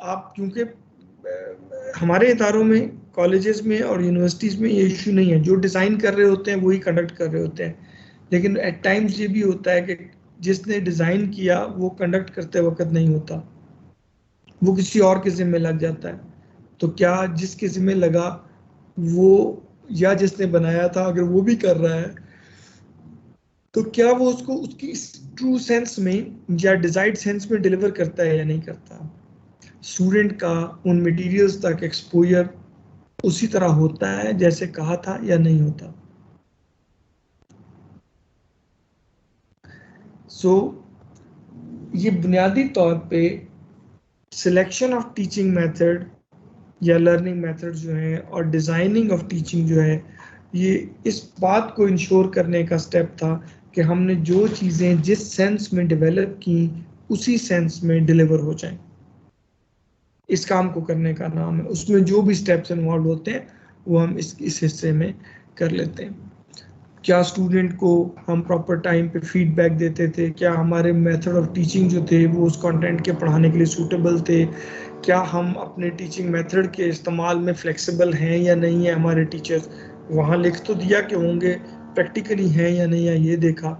आप, क्योंकि हमारे इदारों में, कॉलेजेस में और यूनिवर्सिटीज में ये इश्यू नहीं है, जो डिजाइन कर रहे होते हैं वही कंडक्ट कर रहे होते हैं। लेकिन एट टाइम्स ये भी होता है कि जिसने डिजाइन किया वो कंडक्ट करते वक्त नहीं होता, वो किसी और के जिम्मे लग जाता है। तो क्या जिसके जिम्मे लगा वो, या जिसने बनाया था अगर वो भी कर रहा है, तो क्या वो उसको उसकी ट्रू सेंस में या डिजाइर्ड सेंस में डिलीवर करता है या नहीं करता। स्टूडेंट का उन मटेरियल्स तक एक्सपोजर उसी तरह होता है जैसे कहा था या नहीं होता। सो ये बुनियादी तौर पे सिलेक्शन ऑफ टीचिंग मेथड या लर्निंग मेथड जो है और डिजाइनिंग ऑफ टीचिंग जो है, ये इस बात को इंश्योर करने का स्टेप था कि हमने जो चीज़ें जिस सेंस में डेवलप की उसी सेंस में डिलीवर हो जाएं। इस काम को करने का नाम है, उसमें जो भी स्टेप्स इन्वॉल्व होते हैं वो हम इस हिस्से में कर लेते हैं। क्या स्टूडेंट को हम प्रॉपर टाइम पे फीडबैक देते थे, क्या हमारे मेथड ऑफ टीचिंग जो थे वो उस कंटेंट के पढ़ाने के लिए सूटेबल थे, क्या हम अपने टीचिंग मेथड के इस्तेमाल में फ्लेक्सिबल हैं या नहीं है, हमारे टीचर्स वहाँ लिख तो दिया कि होंगे, प्रैक्टिकली हैं या नहीं है ये देखा।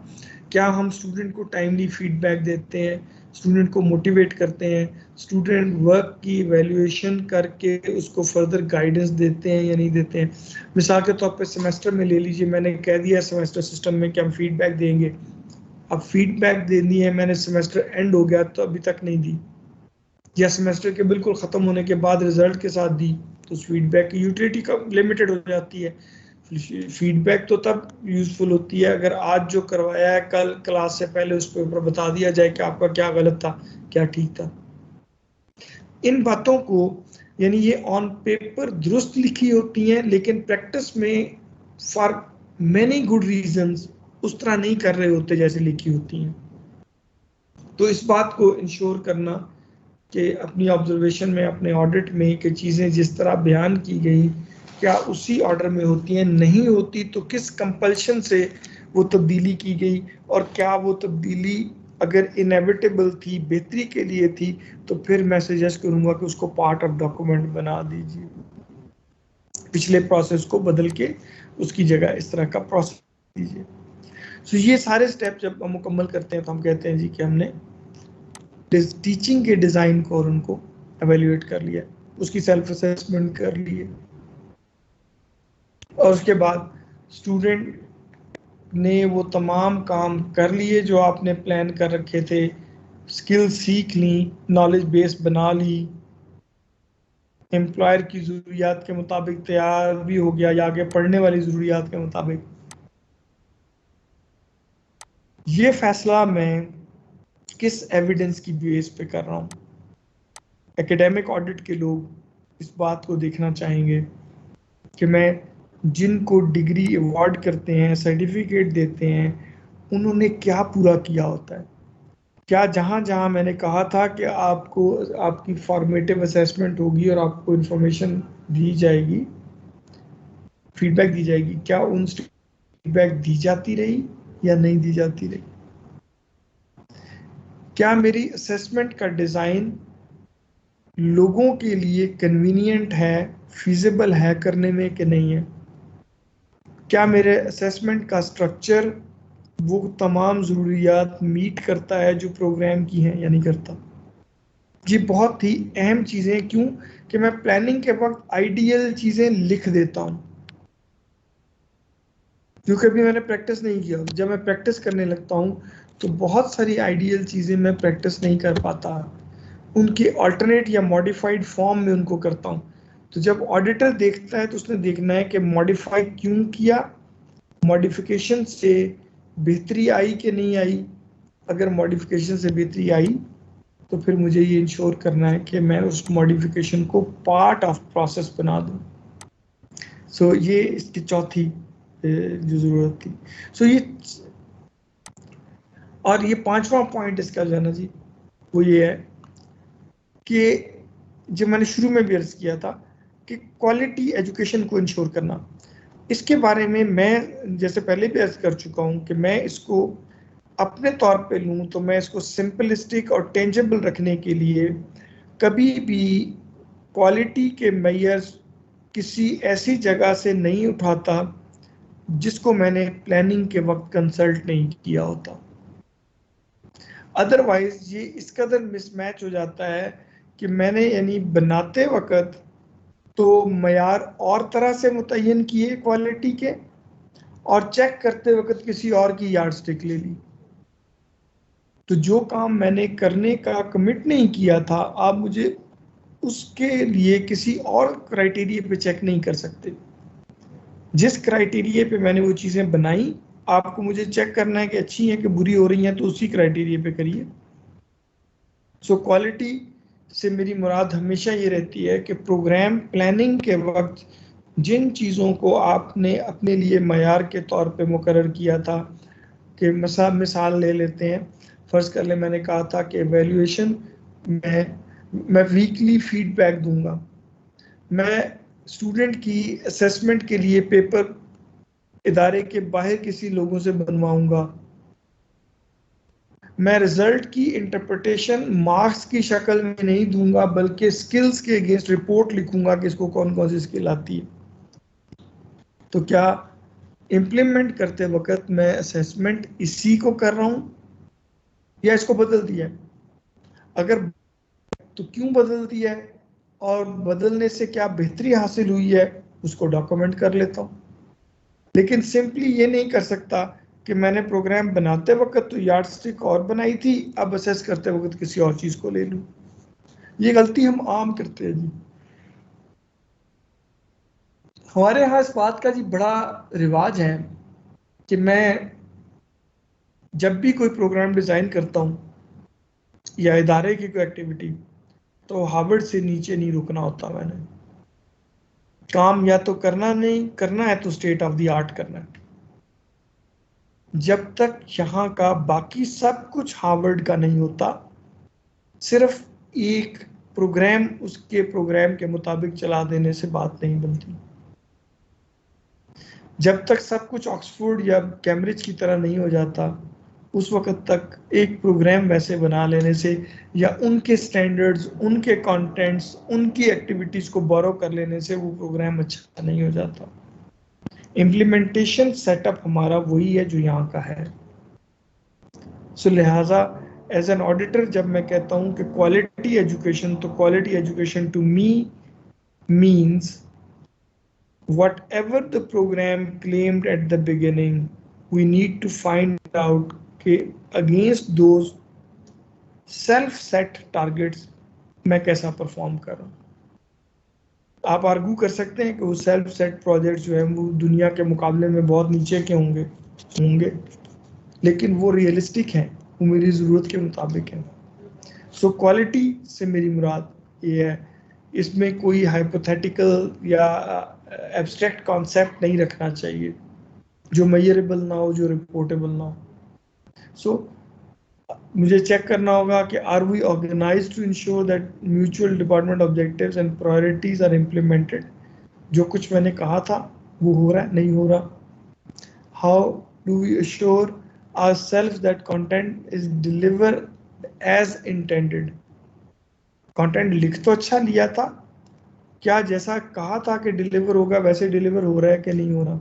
क्या हम स्टूडेंट को टाइमली फीडबैक देते हैं, स्टूडेंट को मोटिवेट करते हैं, स्टूडेंट वर्क की वैल्यूएशन करके उसको फर्दर गाइडेंस देते हैं या नहीं देते हैं। मिसाल के तौर पे सेमेस्टर में ले लीजिए, मैंने कह दिया सेमेस्टर सिस्टम में कि हम फीडबैक देंगे। अब फीडबैक देनी है, मैंने सेमेस्टर एंड हो गया तो अभी तक नहीं दी, या सेमेस्टर के बिल्कुल ख़त्म होने के बाद रिजल्ट के साथ दी, तो उस फीडबैक की यूटिलिटी कब लिमिटेड हो जाती है। फीडबैक तो तब यूजफुल होती है अगर आज जो करवाया है कल क्लास से पहले उस पर ऊपर बता दिया जाए कि आपका क्या गलत था क्या ठीक था। इन बातों को, यानी ये ऑन पेपर दुरुस्त लिखी होती हैं लेकिन प्रैक्टिस में फॉर मैनी गुड रीजंस उस तरह नहीं कर रहे होते जैसे लिखी होती हैं। तो इस बात को इंश्योर करना कि अपनी ऑब्जर्वेशन में, अपने ऑडिट में, कि चीज़ें जिस तरह बयान की गई क्या उसी ऑर्डर में होती हैं, नहीं होती तो किस कंपल्शन से वो तब्दीली की गई, और क्या वो तब्दीली अगर इनेविटेबल थी, बेहतरी के लिए थी, तो फिर मैं सजेस्ट करूंगा कि उसको पार्ट ऑफ डॉक्यूमेंट बना दीजिए, पिछले प्रोसेस को बदल के उसकी जगह इस तरह का प्रोसेस दीजिए। सो ये सारे स्टेप जब हम मुकम्मल करते हैं तो हम कहते हैं जी कि हमने टीचिंग के डिज़ाइन को और उनको एवेल्युएट कर लिया, उसकी सेल्फ असेसमेंट कर लिए, और उसके बाद स्टूडेंट ने वो तमाम काम कर लिए जो आपने प्लान कर रखे थे, स्किल सीख ली, नॉलेज बेस बना ली, एम्प्लॉयर की ज़रूरियात के मुताबिक तैयार भी हो गया या आगे पढ़ने वाली ज़रूरियात के मुताबिक। ये फैसला मैं किस एविडेंस की बेस पे कर रहा हूँ। एकेडमिक ऑडिट के लोग इस बात को देखना चाहेंगे कि मैं जिनको डिग्री अवार्ड करते हैं, सर्टिफिकेट देते हैं, उन्होंने क्या पूरा किया होता है। क्या जहाँ जहाँ मैंने कहा था कि आपको आपकी फॉर्मेटिव असेसमेंट होगी और आपको इंफॉर्मेशन दी जाएगी, फीडबैक दी जाएगी, क्या उन फीडबैक दी जाती रही या नहीं दी जाती रही। क्या मेरी असेसमेंट का डिज़ाइन लोगों के लिए कन्वीनियंट है, फिजिबल है करने में कि नहीं है। क्या मेरे असेसमेंट का स्ट्रक्चर वो तमाम ज़रूरियात मीट करता है जो प्रोग्राम की हैं या नहीं करता। ये बहुत ही अहम चीज़ें, क्यों कि मैं प्लानिंग के वक्त आइडियल चीज़ें लिख देता हूँ, क्योंकि अभी मैंने प्रैक्टिस नहीं किया। जब मैं प्रैक्टिस करने लगता हूँ तो बहुत सारी आइडियल चीज़ें मैं प्रैक्टिस नहीं कर पाता, उनके अल्टरनेट या मॉडिफाइड फॉर्म में उनको करता हूँ। तो जब ऑडिटर देखता है तो उसने देखना है कि मॉडिफाई क्यों किया, मॉडिफिकेशन से बेहतरी आई कि नहीं आई। अगर मॉडिफिकेशन से बेहतरी आई तो फिर मुझे ये इंश्योर करना है कि मैं उस मॉडिफिकेशन को पार्ट ऑफ प्रोसेस बना दूं। सो ये इसकी चौथी जो ज़रूरत थी। सो ये और ये पांचवा पॉइंट इसका जो है ना जी, वो ये है कि जो मैंने शुरू में भी अर्ज किया था कि क्वालिटी एजुकेशन को इंश्योर करना। इसके बारे में मैं जैसे पहले भी अर्ज कर चुका हूँ कि मैं इसको अपने तौर पे लूँ तो मैं इसको सिंपलिस्टिक और टेंजेबल रखने के लिए कभी भी क्वालिटी के मेजर्स किसी ऐसी जगह से नहीं उठाता जिसको मैंने प्लानिंग के वक्त कंसल्ट नहीं किया होता। अदरवाइज ये इस कदर मिसमैच हो जाता है कि मैंने यानी बनाते वक्त तो मयार और तरह से मुतय्यन किए क्वालिटी के, और चेक करते वक्त किसी और की यार्डस्टिक ले ली। तो जो काम मैंने करने का कमिट नहीं किया था, आप मुझे उसके लिए किसी और क्राइटेरिया पे चेक नहीं कर सकते। जिस क्राइटेरिया पे मैंने वो चीज़ें बनाई, आपको मुझे चेक करना है कि अच्छी हैं कि बुरी हो रही हैं, तो उसी क्राइटेरिया पे करिए। सो क्वालिटी से मेरी मुराद हमेशा ये रहती है कि प्रोग्राम प्लानिंग के वक्त जिन चीज़ों को आपने अपने लिए मयार के तौर पे मुकर्रर किया था, कि मिसाल ले लेते हैं, फ़र्ज़ कर ले मैंने कहा था कि एवेल्यूएशन में मैं वीकली फीडबैक दूंगा, मैं स्टूडेंट की असेसमेंट के लिए पेपर इदारे के बाहर किसी लोगों से बनवाऊंगा, मैं रिजल्ट की इंटरप्रिटेशन मार्क्स की शक्ल में नहीं दूंगा बल्कि स्किल्स के अगेंस्ट रिपोर्ट लिखूंगा कि इसको कौन कौन सी स्किल आती है। तो क्या इम्प्लीमेंट करते वक्त मैं असेसमेंट इसी को कर रहा हूं या इसको बदल दिया है? अगर तो क्यों बदल दिया है और बदलने से क्या बेहतरी हासिल हुई है, उसको डॉक्यूमेंट कर लेता हूं। लेकिन सिंपली ये नहीं कर सकता कि मैंने प्रोग्राम बनाते वक्त तो यार्डस्टिक और बनाई थी, अब असेस करते वक्त किसी और चीज को ले लूं। ये गलती हम आम करते हैं जी। हमारे यहाँ इस बात का जी बड़ा रिवाज है कि मैं जब भी कोई प्रोग्राम डिजाइन करता हूँ या इदारे की कोई एक्टिविटी, तो हार्वर्ड से नीचे नहीं रुकना होता। मैंने काम या तो करना नहीं करना है तो स्टेट ऑफ द आर्ट करना है। जब तक यहाँ का बाकी सब कुछ हार्वर्ड का नहीं होता, सिर्फ एक प्रोग्राम उसके प्रोग्राम के मुताबिक चला देने से बात नहीं बनती। जब तक सब कुछ ऑक्सफोर्ड या कैम्ब्रिज की तरह नहीं हो जाता, उस वक्त तक एक प्रोग्राम वैसे बना लेने से या उनके स्टैंडर्ड्स, उनके कंटेंट्स, उनकी एक्टिविटीज को बोरो कर लेने से वो प्रोग्राम अच्छा नहीं हो जाता। इम्प्लीमेंटेशन सेटअप हमारा वही है जो यहाँ का है। सो लिहाजा एज एन ऑडिटर जब मैं कहता हूँ कि क्वालिटी एजुकेशन, तो quality education to me means whatever the program claimed at the beginning, we need to find out कि against those self set targets मैं कैसा परफॉर्म कर रहा हूँ। आप आर्गू कर सकते हैं कि वो सेल्फ सेट प्रोजेक्ट जो है वो दुनिया के मुकाबले में बहुत नीचे के होंगे, लेकिन वो रियलिस्टिक हैं, वो मेरी ज़रूरत के मुताबिक हैं। सो क्वालिटी से मेरी मुराद ये है, इसमें कोई हाइपोथेटिकल या एब्स्ट्रैक्ट कॉन्सेप्ट नहीं रखना चाहिए जो मेजरेबल ना हो, जो रिपोर्टेबल ना हो। सो मुझे चेक करना होगा कि are we organised to ensure that mutual department objectives and priorities are implemented. जो कुछ मैंने कहा था वो हो रहा है, नहीं हो रहा। How do we assure ourselves that content is delivered as intended। Content लिख तो अच्छा लिया था, क्या जैसा कहा था कि डिलीवर होगा वैसे डिलीवर हो रहा है कि नहीं हो रहा?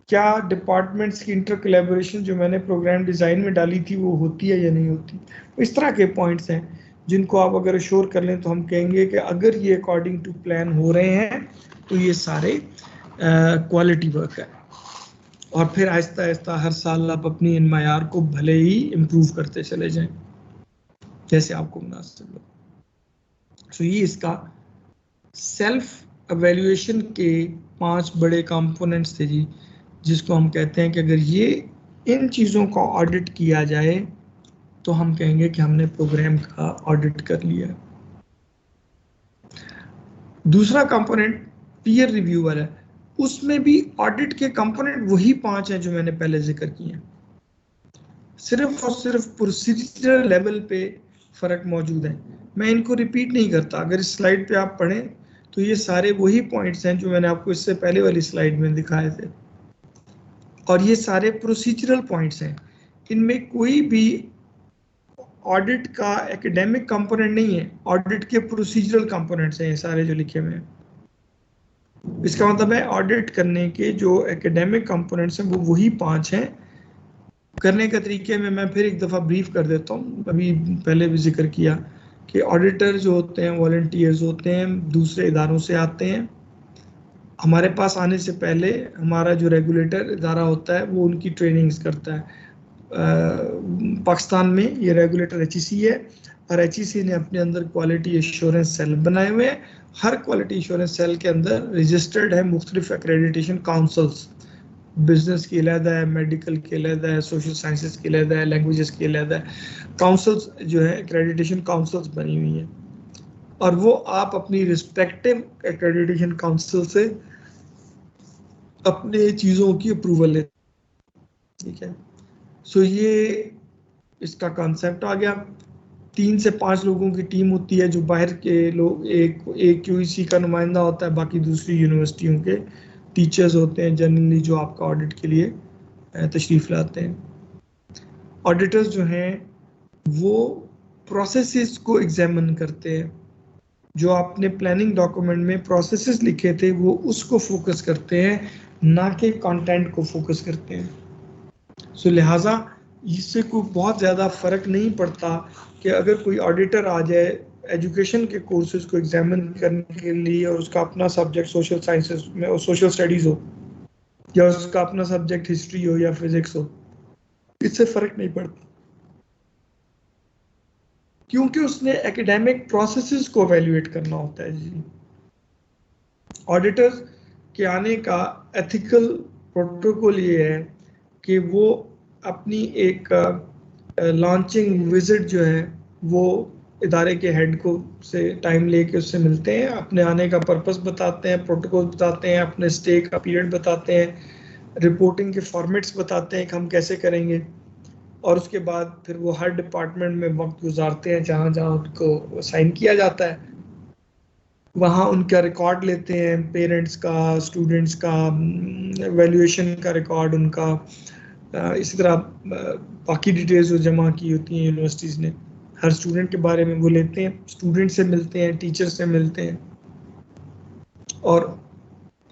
क्या डिपार्टमेंट्स की इंटर कोलैबोरेशन जो मैंने प्रोग्राम डिज़ाइन में डाली थी वो होती है या नहीं होती? इस तरह के पॉइंट्स हैं जिनको आप अगर अश्योर कर लें तो हम कहेंगे कि अगर ये अकॉर्डिंग टू प्लान हो रहे हैं तो ये सारे क्वालिटी वर्क है। और फिर आहिस्ता आहिस्ता हर साल आप अपनी इन मयार को भले ही इम्प्रूव करते चले जाएं। जैसे आपको मुनासिब लगे। सो ये इसका सेल्फ एवेल्युएशन के 5 बड़े कंपोनेंट्स थे जी, जिसको हम कहते हैं कि अगर ये इन चीज़ों का ऑडिट किया जाए तो हम कहेंगे कि हमने प्रोग्राम का ऑडिट कर लिया। दूसरा कंपोनेंट पीयर रिव्यू वाला है, उसमें भी ऑडिट के कंपोनेंट वही 5 हैं जो मैंने पहले जिक्र किए हैं, सिर्फ और सिर्फ प्रोसीजर लेवल पे फर्क मौजूद है। मैं इनको रिपीट नहीं करता, अगर इस स्लाइड पे आप पढ़ें तो ये सारे वही पॉइंट्स हैं जो मैंने आपको इससे पहले वाली स्लाइड में दिखाए थे, और ये सारे प्रोसीजरल पॉइंट्स हैं। इनमें कोई भी ऑडिट का एकेडमिक कंपोनेंट नहीं है, ऑडिट के प्रोसीजरल कंपोनेंट्स हैं ये सारे जो लिखे हुए हैं। इसका मतलब है ऑडिट करने के जो एकेडमिक कंपोनेंट्स हैं वो वही 5 हैं। करने के तरीके में मैं फिर एक दफ़ा ब्रीफ कर देता हूँ, अभी पहले भी जिक्र किया कि ऑडिटर जो होते हैं वॉलंटियर्स होते हैं, दूसरे इदारों से आते हैं। हमारे पास आने से पहले हमारा जो रेगुलेटर इदारा होता है वो उनकी ट्रेनिंग्स करता है। पाकिस्तान में ये रेगुलेटर HEC है, और HEC ने अपने अंदर क्वालिटी एश्योरेंस सेल बनाए हुए हैं। हर क्वालिटी एश्योरेंस सेल के अंदर रजिस्टर्ड है मुख्तलिफ एक्रेडिटेशन काउंसिल्स, बिजनेस की अलहदा है, मेडिकल की अलहदा है, सोशल साइंसेस की अलहदा है, लैंग्वेजेस की अलहदा है। काउंसिल्स जो है एक्रेडिटेशन काउंसिल्स बनी हुई हैं, और वो आप अपनी रिस्पेक्टिव एक्रेडिटेशन काउंसिल से अपने चीज़ों की अप्रूवल लेते हैं, ठीक है। सो ये इसका कॉन्सेप्ट आ गया। 3 से 5 लोगों की टीम होती है, जो बाहर के लोग, एक QEC का नुमाइंदा होता है, बाकी दूसरी यूनिवर्सिटियों के टीचर्स होते हैं जनरली जो आपका ऑडिट के लिए तशरीफ़ लाते हैं। ऑडिटर्स जो हैं वो प्रोसेसेस को एग्जामिन करते हैं, जो आपने प्लानिंग डॉक्यूमेंट में प्रोसेसेस लिखे थे वो उसको फोकस करते हैं, ना कि कंटेंट को फोकस करते हैं। सो लिहाजा इससे कोई बहुत ज़्यादा फ़र्क नहीं पड़ता कि अगर कोई ऑडिटर आ जाए एजुकेशन के कोर्सेज को एग्जामिन करने के लिए और उसका अपना सब्जेक्ट सोशल साइंसेस में और सोशल स्टडीज़ हो, या उसका अपना सब्जेक्ट हिस्ट्री हो या फिजिक्स हो, इससे फ़र्क नहीं पड़ता, क्योंकि उसने एकेडमिक प्रोसेसेस को एवेल्युएट करना होता है जी। ऑडिटर्स के आने का एथिकल प्रोटोकॉल ये है कि वो अपनी एक लॉन्चिंग विजिट जो है वो इदारे के हेड को से टाइम लेके उससे मिलते हैं, अपने आने का पर्पस बताते हैं, प्रोटोकॉल बताते हैं, अपने स्टे का पीरियड बताते हैं, रिपोर्टिंग के फॉर्मेट्स बताते हैं कि हम कैसे करेंगे, और उसके बाद फिर वो हर डिपार्टमेंट में वक्त गुजारते हैं जहाँ जहाँ उनको साइन किया जाता है, वहाँ उनका रिकॉर्ड लेते हैं, पेरेंट्स का, स्टूडेंट्स का, वैल्यूएशन का रिकॉर्ड उनका, इसी तरह बाकी डिटेल्स जो जमा की होती हैं यूनिवर्सिटीज़ ने हर स्टूडेंट के बारे में वो लेते हैं, स्टूडेंट से मिलते हैं, टीचर से मिलते हैं, और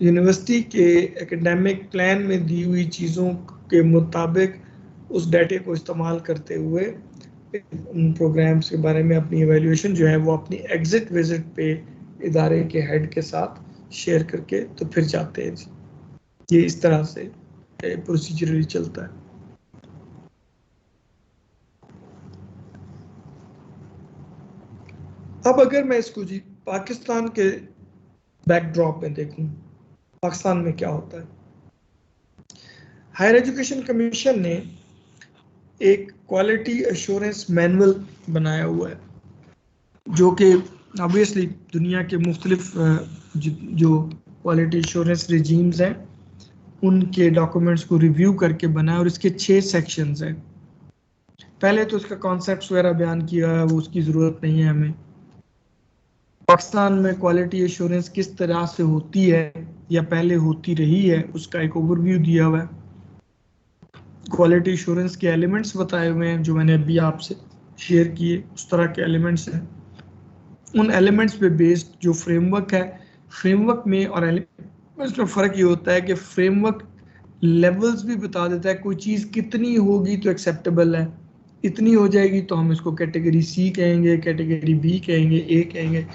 यूनिवर्सिटी के एकेडमिक प्लान में दी हुई चीज़ों के मुताबिक उस डाटे को इस्तेमाल करते हुए उन प्रोग्राम्स के बारे में अपनी एवेल्यूएशन जो है वो अपनी एग्जिट विजिट पे इदारे के हेड के साथ शेयर करके तो फिर जाते हैं जी। ये इस तरह से प्रोसीजरली चलता है। अब अगर मैं इसको जी पाकिस्तान के बैकड्रॉप में देखूं, पाकिस्तान में क्या होता है। हायर एजुकेशन कमीशन ने एक क्वालिटी एश्योरेंस मैनुअल बनाया हुआ है, जो कि ऑब्वियसली दुनिया के मुख्तलिफ जो क्वालिटी एश्योरेंस रिजीम्स हैं उनके डॉक्यूमेंट्स को रिव्यू करके बनाया, और इसके 6 सेक्शंस हैं। पहले तो इसका कॉन्सेप्ट वगैरह बयान किया है, वो उसकी ज़रूरत नहीं है हमें। पाकिस्तान में क्वालिटी एश्योरेंस किस तरह से होती है या पहले होती रही है उसका एक ओवरव्यू दिया हुआ है। क्वालिटी एश्योरेंस के एलिमेंट्स बताए हुए हैं जो मैंने अभी आपसे शेयर किए, उस तरह के एलिमेंट्स हैं। उन एलिमेंट्स पे बेस्ड जो फ्रेमवर्क है, फ्रेमवर्क में और एलिमेंट्स में फ़र्क ये होता है कि फ्रेमवर्क लेवल्स भी बता देता है, कोई चीज़ कितनी होगी तो एक्सेप्टेबल है, इतनी हो जाएगी तो हम इसको कैटेगरी C कहेंगे, कैटेगरी B कहेंगे, A कहेंगे।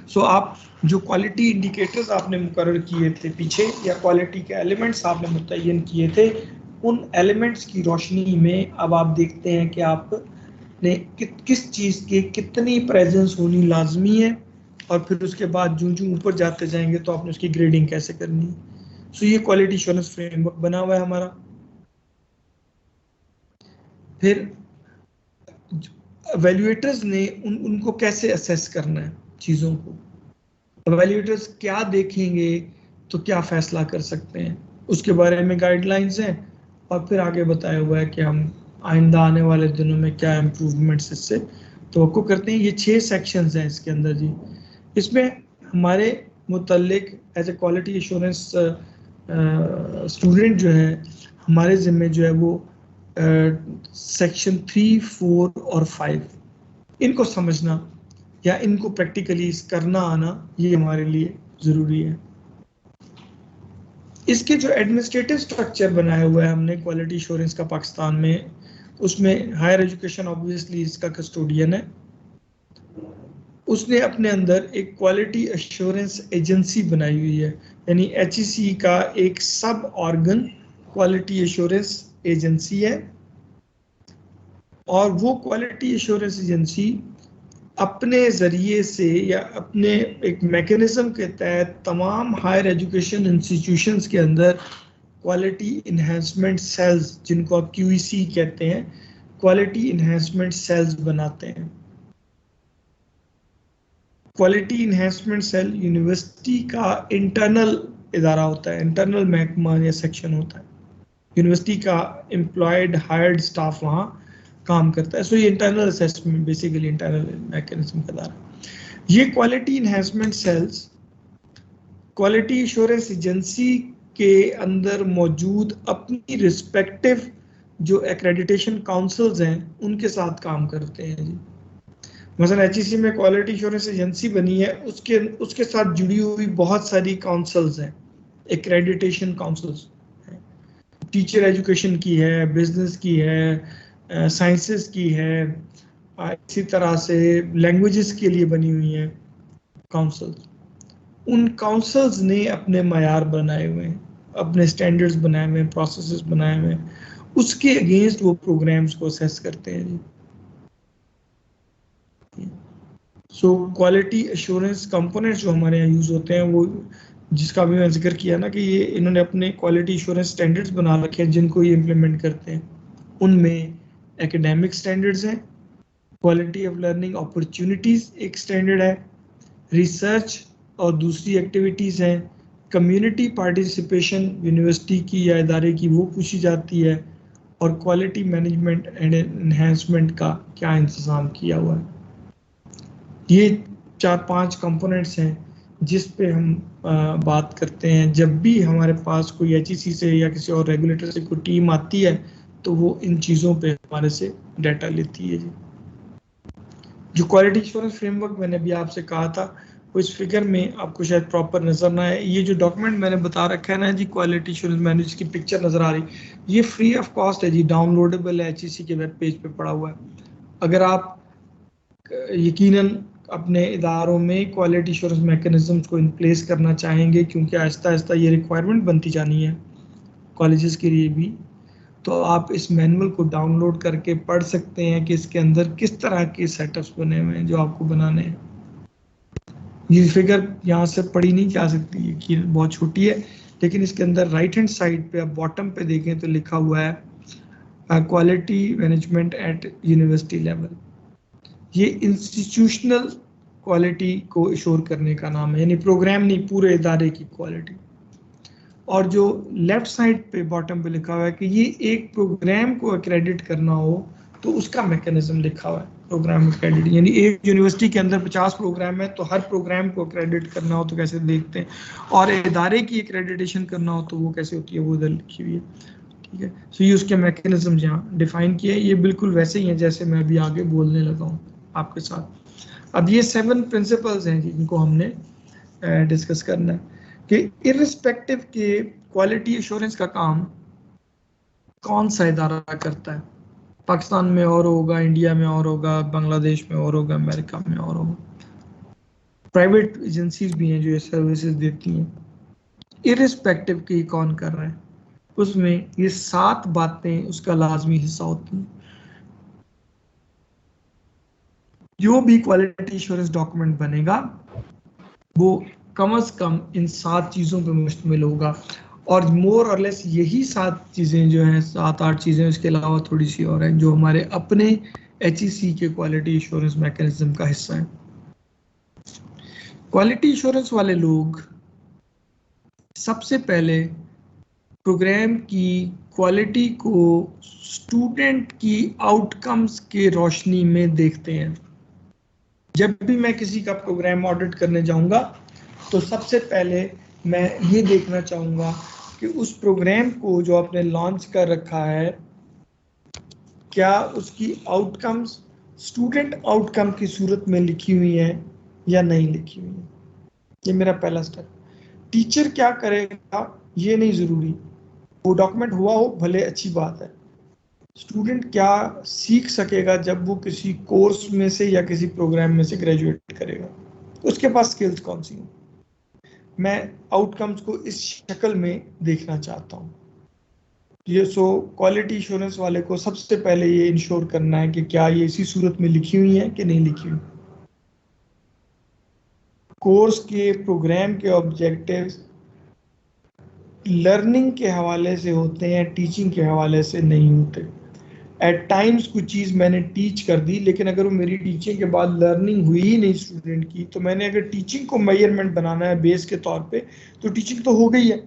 सो आप जो क्वालिटी इंडिकेटर्स आपने मुकर्रर किए थे पीछे, या क्वालिटी के एलिमेंट्स आपने मुतय्यन किए थे, उन एलिमेंट्स की रोशनी में अब आप देखते हैं कि आप ने किस चीज़ की कितनी प्रेजेंस होनी लाजमी है, और फिर उसके बाद जो जो ऊपर जाते जाएंगे तो आपने उसकी ग्रेडिंग कैसे करनी है। सो ये क्वालिटी एश्योरेंस फ्रेमवर्क बना हुआ है हमारा। फिर एवेल्युएटर्स ने उनको कैसे असेस करना है चीज़ों को, एवेल्युएटर्स क्या देखेंगे तो क्या फैसला कर सकते हैं, उसके बारे में गाइडलाइंस हैं। और फिर आगे बताया हुआ है कि हम आइंदा आने वाले दिनों में क्या इम्प्रूवमेंट्स इससे तवक्को करते हैं। ये 6 सेक्शंस हैं इसके अंदर जी। इसमें हमारे मुतल्लिक as a quality assurance student जो है, हमारे ज़िम्मे जो है वो सेक्शन 3, 4 और 5 इनको समझना या इनको प्रैक्टिकली करना आना ये हमारे लिए ज़रूरी है। इसके जो एडमिनिस्ट्रेटिव स्ट्रक्चर बनाया हुआ है हमने क्वालिटी एश्योरेंस का पाकिस्तान में, उसमें हायर एजुकेशन ऑब्वियसली इसका कस्टोडियन है। उसने अपने अंदर एक क्वालिटी एश्योरेंस एजेंसी बनाई हुई है, यानी HEC का एक सब ऑर्गन क्वालिटी एश्योरेंस एजेंसी है। और वो क्वालिटी एश्योरेंस एजेंसी अपने ज़रिए से या अपने एक मैकेनिज्म के तहत तमाम हायर एजुकेशन इंस्टीट्यूशंस के अंदर क्वालिटी इन्हेंसमेंट सेल्स, जिनको आप QEC कहते हैं, क्वालिटी इन्हेंसमेंट सेल्स बनाते हैं। क्वालिटी इन्हेंसमेंट सेल यूनिवर्सिटी का इंटरनल इदारा होता है, इंटरनल महकमा या सेक्शन होता है। यूनिवर्सिटी का एम्प्लॉयड हायर्ड स्टाफ वहाँ काम करता है। सो ये internal assessment, basically internal mechanism का इदारा। ये quality enhancement cells quality assurance agency के अंदर मौजूद अपनी रिस्पेक्टिव जो एक्रेडिटेशन काउंसिल्स हैं उनके साथ काम करते हैं जी। मसलन HEC में क्वालिटी एश्योरेंस एजेंसी बनी है, उसके साथ जुड़ी हुई बहुत सारी काउंसिल्स हैं, एक्रेडिटेशन काउंसिल्स, टीचर एजुकेशन की है, बिजनेस की है, साइंसेस की है, इसी तरह से लैंग्वेजेस के लिए बनी हुई है काउंसिल्स। उन काउंसिल्स ने अपने मयार बनाए हुए हैं, अपने स्टैंडर्ड्स बनाए हुए हैं, प्रोसेसेस बनाए हुए हैं, उसके अगेंस्ट वो प्रोग्राम्स को असेस करते हैं जी। सो क्वालिटी एश्योरेंस कंपोनेंट्स जो हमारे यहाँ यूज होते हैं, वो जिसका भी मैं जिक्र किया ना कि ये इन्होंने अपने क्वालिटी एश्योरेंस स्टैंडर्ड्स बना रखे हैं जिनको ये इम्प्लीमेंट करते हैं। उनमें एकेडमिक स्टैंडर्ड्स हैं, क्वालिटी ऑफ लर्निंग अपॉर्चुनिटीज एक स्टैंडर्ड है, रिसर्च और दूसरी एक्टिविटीज़ हैं, कम्युनिटी पार्टिसिपेशन यूनिवर्सिटी की या इदारे की वो पूछी जाती है, और क्वालिटी मैनेजमेंट एंड एनहेंसमेंट का क्या इंतज़ाम किया हुआ है। ये 4-5 कंपोनेंट्स हैं जिस पे हम बात करते हैं जब भी हमारे पास कोई HEC से या किसी और रेगुलेटर से कोई टीम आती है, तो वो इन चीज़ों पे हमारे से डाटा लेती है जी। जो क्वालिटी एश्योरेंस फ्रेमवर्क मैंने अभी आपसे कहा था, वो इस फिगर में आपको शायद प्रॉपर नजर ना आए। ये जो डॉक्यूमेंट मैंने बता रखा है ना जी, क्वालिटी एश्योरेंस मैनेज की पिक्चर नजर आ रही, ये फ्री ऑफ कॉस्ट है जी, डाउनलोडेबल है, HEC के वेब पेज पे पड़ा हुआ है। अगर आप यकीनन अपने इदारों में क्वालिटी एश्योरेंस मैकेनिज्म्स को इन प्लेस करना चाहेंगे, क्योंकि आहिस्ता आहिस्ता ये रिक्वायरमेंट बनती जानी है कॉलेजेस के लिए भी, तो आप इस मैनुअल को डाउनलोड करके पढ़ सकते हैं कि इसके अंदर किस तरह के सेटअप्स बने हुए हैं जो आपको बनाने हैं। ये फिगर यहाँ से पढ़ी नहीं जा सकती है कि बहुत छोटी है, लेकिन इसके अंदर राइट हैंड साइड पे आप बॉटम पे देखें तो लिखा हुआ है quality management eight university level. ये इंस्टीट्यूशनल क्वालिटी को इशोर करने का नाम है, यानी प्रोग्राम नहीं, पूरे इदारे की क्वालिटी। और जो लेफ्ट साइड पे बॉटम पे लिखा हुआ है कि ये एक प्रोग्राम को क्रेडिट करना हो तो उसका मैकेनिज्म लिखा हुआ है, प्रोग्राम क्रेडिट, यानी एक यूनिवर्सिटी के अंदर 50 प्रोग्राम है तो हर प्रोग्राम को क्रेडिट करना हो तो कैसे देखते हैं, और इदारे की क्रेडिटेशन करना हो तो वो कैसे होती है, वो इधर लिखी हुई है। ठीक है, सो ये उसके मैकेनिज्म यहाँ डिफाइन किए, ये बिल्कुल वैसे ही है जैसे मैं अभी आगे बोलने लगा हूँ आपके साथ। अब ये 7 प्रिंसिपल्स हैं जिनको हमने डिस्कस करना है कि इर्रिस्पेक्टिव के क्वालिटी एश्योरेंस का काम कौन सा इदारा करता है, पाकिस्तान में और होगा, इंडिया में और होगा, बांग्लादेश में और होगा, अमेरिका में और होगा, प्राइवेट एजेंसीज भी हैं जो ये सर्विसेज देती हैं। इर्रिस्पेक्टिव के कौन कर रहा है, उसमें ये 7 बातें उसका लाजमी हिस्सा होती हैं। जो भी क्वालिटी एश्योरेंस डॉक्यूमेंट बनेगा वो कम से कम इन 7 चीज़ों पे मुश्तमिल होगा, और मोर और लेस यही 7 चीज़ें जो हैं, 7-8 चीज़ें, इसके अलावा थोड़ी सी और हैं जो हमारे अपने HEC के क्वालिटी एश्योरेंस मैकेनिज्म का हिस्सा है। क्वालिटी एश्योरेंस वाले लोग सबसे पहले प्रोग्राम की क्वालिटी को स्टूडेंट की आउटकम्स के रोशनी में देखते हैं। जब भी मैं किसी का प्रोग्राम ऑडिट करने जाऊंगा तो सबसे पहले मैं ये देखना चाहूंगा कि उस प्रोग्राम को जो आपने लॉन्च कर रखा है, क्या उसकी आउटकम्स स्टूडेंट आउटकम की सूरत में लिखी हुई हैं या नहीं लिखी हुई हैं। ये मेरा पहला स्टेप। टीचर क्या करेगा ये नहीं जरूरी, वो डॉक्यूमेंट हुआ हो भले अच्छी बात है, स्टूडेंट क्या सीख सकेगा जब वो किसी कोर्स में से या किसी प्रोग्राम में से ग्रेजुएट करेगा, उसके पास स्किल्स कौन सी हैं। मैं आउटकम्स को इस शक्ल में देखना चाहता हूँ। ये क्वालिटी इंश्योरेंस वाले को सबसे पहले ये इंश्योर करना है कि क्या ये इसी सूरत में लिखी हुई है कि नहीं लिखी हुई। कोर्स के प्रोग्राम के ऑब्जेक्टिव्स लर्निंग के हवाले से होते हैं, टीचिंग के हवाले से नहीं होते। एट टाइम्स कुछ चीज़ मैंने टीच कर दी, लेकिन अगर वो मेरी टीचिंग के बाद लर्निंग हुई ही नहीं स्टूडेंट की, तो मैंने अगर टीचिंग को मेजरमेंट बनाना है बेस के तौर पे, तो टीचिंग तो हो गई है,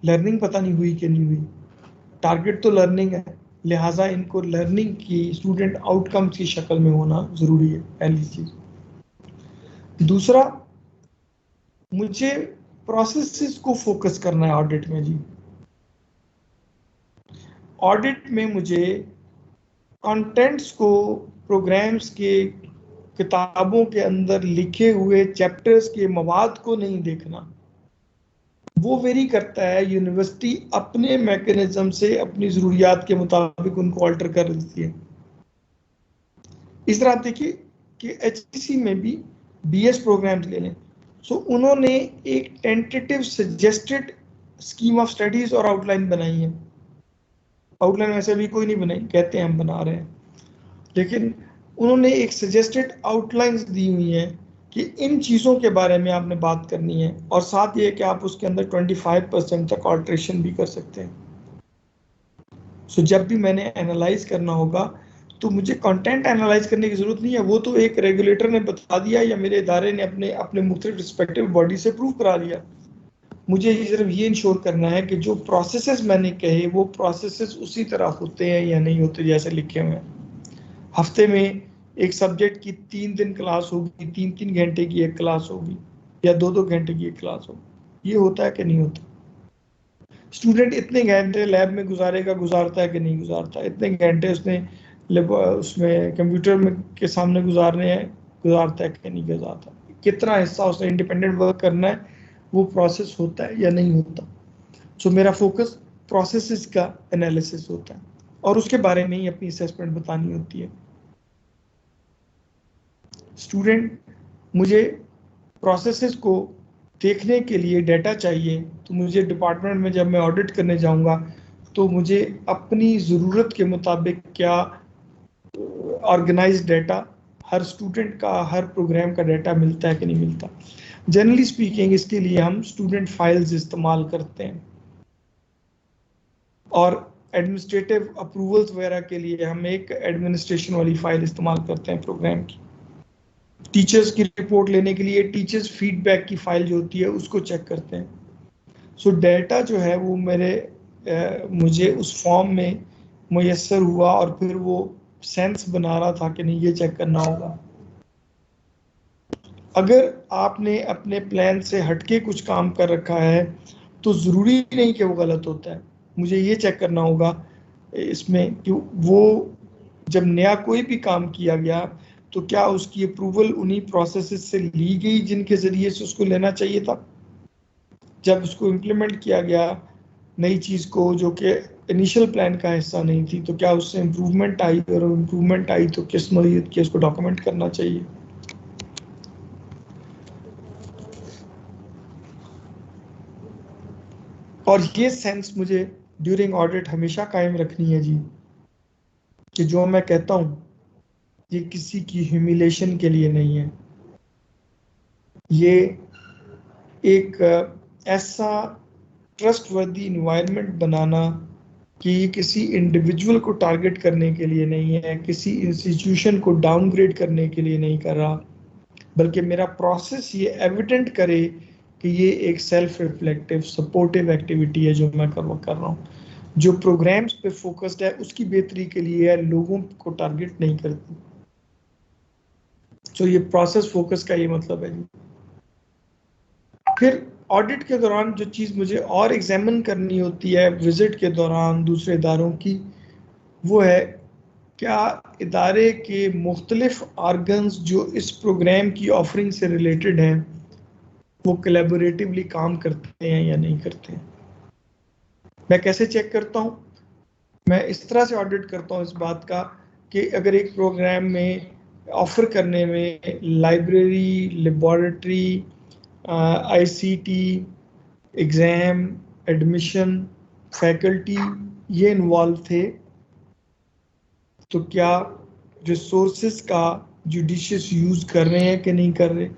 लर्निंग पता नहीं हुई कि नहीं हुई। टारगेट तो लर्निंग है, लिहाजा इनको लर्निंग की स्टूडेंट आउटकम्स की शक्ल में होना जरूरी है, पहली चीज। दूसरा, मुझे प्रोसेसेस को फोकस करना है ऑडिट में जी। ऑडिट में मुझे कंटेंट्स को, प्रोग्राम्स के, किताबों के अंदर लिखे हुए चैप्टर्स के मवाद को नहीं देखना। वो वेरी करता है, यूनिवर्सिटी अपने मैकेनिज्म से अपनी ज़रूरियात के मुताबिक उनको ऑल्टर कर देती है। इस तरह देखिए कि HEC में भी BS प्रोग्राम्स ले लें, सो उन्होंने एक tentative suggested scheme of studies और आउटलाइन बनाई है। आउटलाइन वैसे भी कोई नहीं बनाई, कहते हैं हम बना रहे हैं, लेकिन उन्होंने एक सजेस्टेड आउटलाइंस दी हुई है कि इन चीज़ों के बारे में आपने बात करनी है, और साथ ये कि आप उसके अंदर 25% तक ऑल्ट्रेशन भी कर सकते हैं। सो जब भी मैंने एनालाइज करना होगा तो मुझे कंटेंट एनालाइज करने की जरूरत नहीं है, वो तो एक रेगुलेटर ने बता दिया या मेरे इदारे ने अपने अपने मुख्तलिफ रिस्पेक्टिव बॉडी से प्रूव करा दिया। मुझे सिर्फ ये इंश्योर करना है कि जो प्रोसेसेस मैंने कहे वो प्रोसेसेस उसी तरह होते हैं या नहीं होते जैसे लिखे हुए हैं। हफ्ते में एक सब्जेक्ट की 3 दिन क्लास होगी, 3-3 घंटे की एक क्लास होगी, या 2-2 घंटे की एक क्लास होगी, ये होता है कि नहीं होता। स्टूडेंट इतने घंटे लैब में गुजारता है कि नहीं गुजारता, इतने घंटे उसमें कंप्यूटर में के सामने गुजारता है कि नहीं गुजारता, कितना हिस्सा उसने इंडिपेंडेंट वर्क करना है, वो प्रोसेस होता है या नहीं होता। सो मेरा फोकस प्रोसेसेस का एनालिसिस होता है, और उसके बारे में ही अपनी असेसमेंट बतानी होती है। स्टूडेंट, मुझे प्रोसेसेस को देखने के लिए डाटा चाहिए, तो मुझे डिपार्टमेंट में जब मैं ऑडिट करने जाऊंगा तो मुझे अपनी ज़रूरत के मुताबिक क्या ऑर्गेनाइज डाटा, हर स्टूडेंट का, हर प्रोग्राम का डाटा मिलता है कि नहीं मिलता। जनरली स्पीकिंग इसके लिए हम स्टूडेंट फाइल्स इस्तेमाल करते हैं, और एडमिनिस्ट्रेटिव अप्रूवल्स वगैरह के लिए हम एक एडमिनिस्ट्रेशन वाली फाइल इस्तेमाल करते हैं प्रोग्राम की। टीचर्स की रिपोर्ट लेने के लिए टीचर्स फीडबैक की फाइल जो होती है उसको चेक करते हैं। सो डाटा जो है वो मुझे उस फॉर्म में मुयस्सर हुआ, और फिर वो सेंस बना रहा था कि नहीं, ये चेक करना होगा। अगर आपने अपने प्लान से हटके कुछ काम कर रखा है तो ज़रूरी नहीं कि वो गलत होता है, मुझे ये चेक करना होगा इसमें कि वो जब नया कोई भी काम किया गया तो क्या उसकी अप्रूवल उन्हीं प्रोसेसेस से ली गई जिनके ज़रिए से उसको लेना चाहिए था। जब उसको इम्प्लीमेंट किया गया नई चीज़ को जो कि इनिशियल प्लान का हिस्सा नहीं थी, तो क्या उससे इम्प्रूवमेंट आई, और इम्प्रूवमेंट आई तो किस नौइयत की, उसको डॉक्यूमेंट करना चाहिए। और ये सेंस मुझे ड्यूरिंग ऑडिट हमेशा कायम रखनी है जी, कि जो मैं कहता हूँ ये किसी की ह्यूमिलेशन के लिए नहीं है, ये एक ऐसा ट्रस्टवर्दी इन्वायरमेंट बनाना कि ये किसी इंडिविजुअल को टारगेट करने के लिए नहीं है, किसी इंस्टीट्यूशन को डाउनग्रेड करने के लिए नहीं कर रहा, बल्कि मेरा प्रोसेस ये एविडेंट करे कि ये एक सेल्फ रिफ्लेक्टिव सपोर्टिव एक्टिविटी है जो मैं कर रहा हूँ, जो प्रोग्राम्स पे फोकस्ड है, उसकी बेहतरी के लिए है, लोगों को टारगेट नहीं करती। तो ये प्रोसेस फोकस का ये मतलब है जी। फिर ऑडिट के दौरान जो चीज़ मुझे और एग्जामिन करनी होती है विजिट के दौरान दूसरे इदारों की, वो है क्या इदारे के मुख्तलिफ आर्गन्स जो इस प्रोग्राम की ऑफरिंग से रिलेटेड हैं वो कोलैबोरेटिवली काम करते हैं या नहीं करते हैं। मैं कैसे चेक करता हूँ? मैं इस तरह से ऑडिट करता हूँ इस बात का कि अगर एक प्रोग्राम में ऑफर करने में library, laboratory, ICT, exam, admission, faculty ये इन्वॉल्व थे, तो क्या रिसोर्सेज का जुडिशियस यूज कर रहे हैं कि नहीं कर रहे,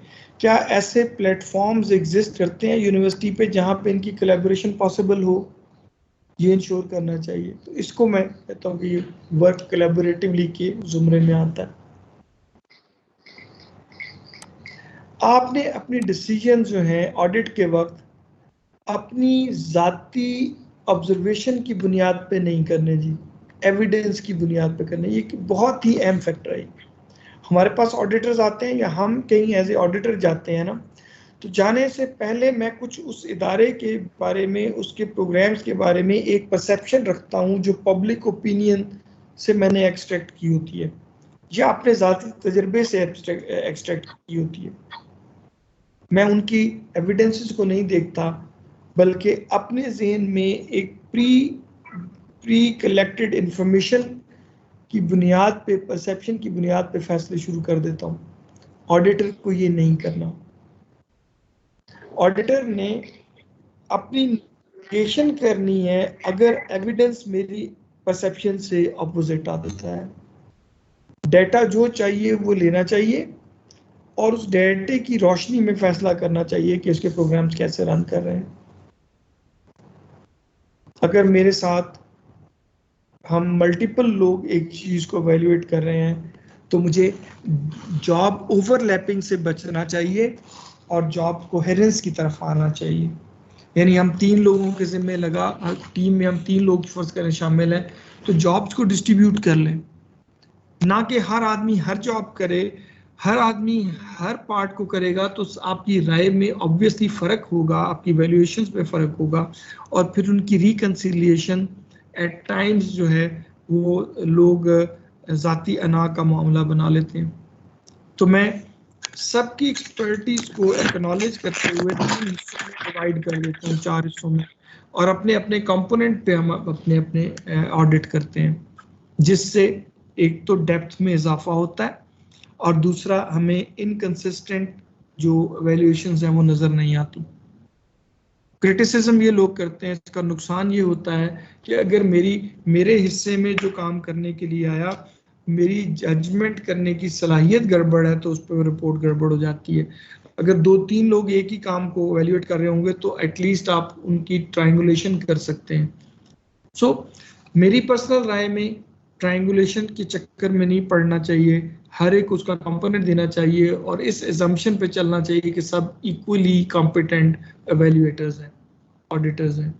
क्या ऐसे प्लेटफॉर्म्स एग्जिस्ट करते हैं यूनिवर्सिटी पे जहाँ पे इनकी कोलैबोरेशन पॉसिबल हो, ये इंश्योर करना चाहिए। तो इसको मैं कहता हूँ कि ये वर्क कोलैबोरेटिवली के जुमरे में आता है। आपने अपनी डिसीजन जो है ऑडिट के वक्त अपनी जाती ऑब्जर्वेशन की बुनियाद पे नहीं करने जी, एविडेंस की बुनियाद पे करने। ये बहुत ही अहम फैक्टर है। हमारे पास ऑडिटर्स आते हैं या हम कहीं एज ए ऑडिटर जाते हैं ना, तो जाने से पहले मैं कुछ उस इदारे के बारे में, उसके प्रोग्राम्स के बारे में एक परसेप्शन रखता हूँ जो पब्लिक ओपिनियन से मैंने एक्सट्रैक्ट की होती है या अपने ज़ाती तजर्बे से एक्सट्रैक्ट की होती है। मैं उनकी एविडेंसेस को नहीं देखता, बल्कि अपने जहन में एक प्री कलेक्टेड इंफॉर्मेशन की बुनियाद पे, परसेप्शन की बुनियाद पे फैसले शुरू कर देता हूँ। ऑडिटर को ये नहीं करना। ऑडिटर ने अपनी नेगेशन करनी है अगर एविडेंस मेरी परसेप्शन से अपोजिट आ देता है। डेटा जो चाहिए वो लेना चाहिए और उस डेटे की रोशनी में फैसला करना चाहिए कि उसके प्रोग्राम्स कैसे रन कर रहे हैं। अगर मेरे साथ हम मल्टीपल लोग एक चीज़ को एवेल्युएट कर रहे हैं तो मुझे जॉब ओवरलैपिंग से बचना चाहिए और जॉब कोहेरेंस की तरफ आना चाहिए। यानी हम 3 लोगों के जिम्मे लगा, टीम में हम 3 लोग फर्ज करें शामिल हैं, तो जॉब्स को डिस्ट्रीब्यूट कर लें, ना कि हर आदमी हर जॉब करे, हर आदमी हर पार्ट को करेगा तो आपकी राय में ऑब्वियसली फ़र्क होगा, आपकी वैल्यूएशंस में फ़र्क होगा और फिर उनकी रिकन्सिलिएशन एट टाइम्स जो है वो लोग ज़ाती अना का मामला बना लेते हैं। तो मैं सबकी एक्सपर्टीज को एक्नॉलेज करते हुए 3 हिस्सों में डिवाइड कर देता हूँ, 4 हिस्सों में, और अपने अपने कंपोनेंट पे हम अपने अपने ऑडिट करते हैं, जिससे एक तो डेप्थ में इजाफा होता है और दूसरा हमें इनकंसिस्टेंट जो वैल्यूएशंस हैं वो नज़र नहीं आती। क्रिटिसिज्म ये लोग करते हैं, इसका नुकसान ये होता है कि अगर मेरे हिस्से में जो काम करने के लिए आया, मेरी जजमेंट करने की सलाहियत गड़बड़ है तो उस पर रिपोर्ट गड़बड़ हो जाती है। अगर 2-3 लोग एक ही काम को वैल्यूएट कर रहे होंगे तो एटलीस्ट आप उनकी ट्रायंगुलेशन कर सकते हैं। सो मेरी पर्सनल राय में ट्रायंगुलेशन के चक्कर में नहीं पड़ना चाहिए, हर एक उसका कंपोनेंट देना चाहिए और इस एजम्पशन पे चलना चाहिए कि सब इक्वली कॉम्पिटेंट एवेल्युएटर्स हैं, ऑडिटर्स हैं।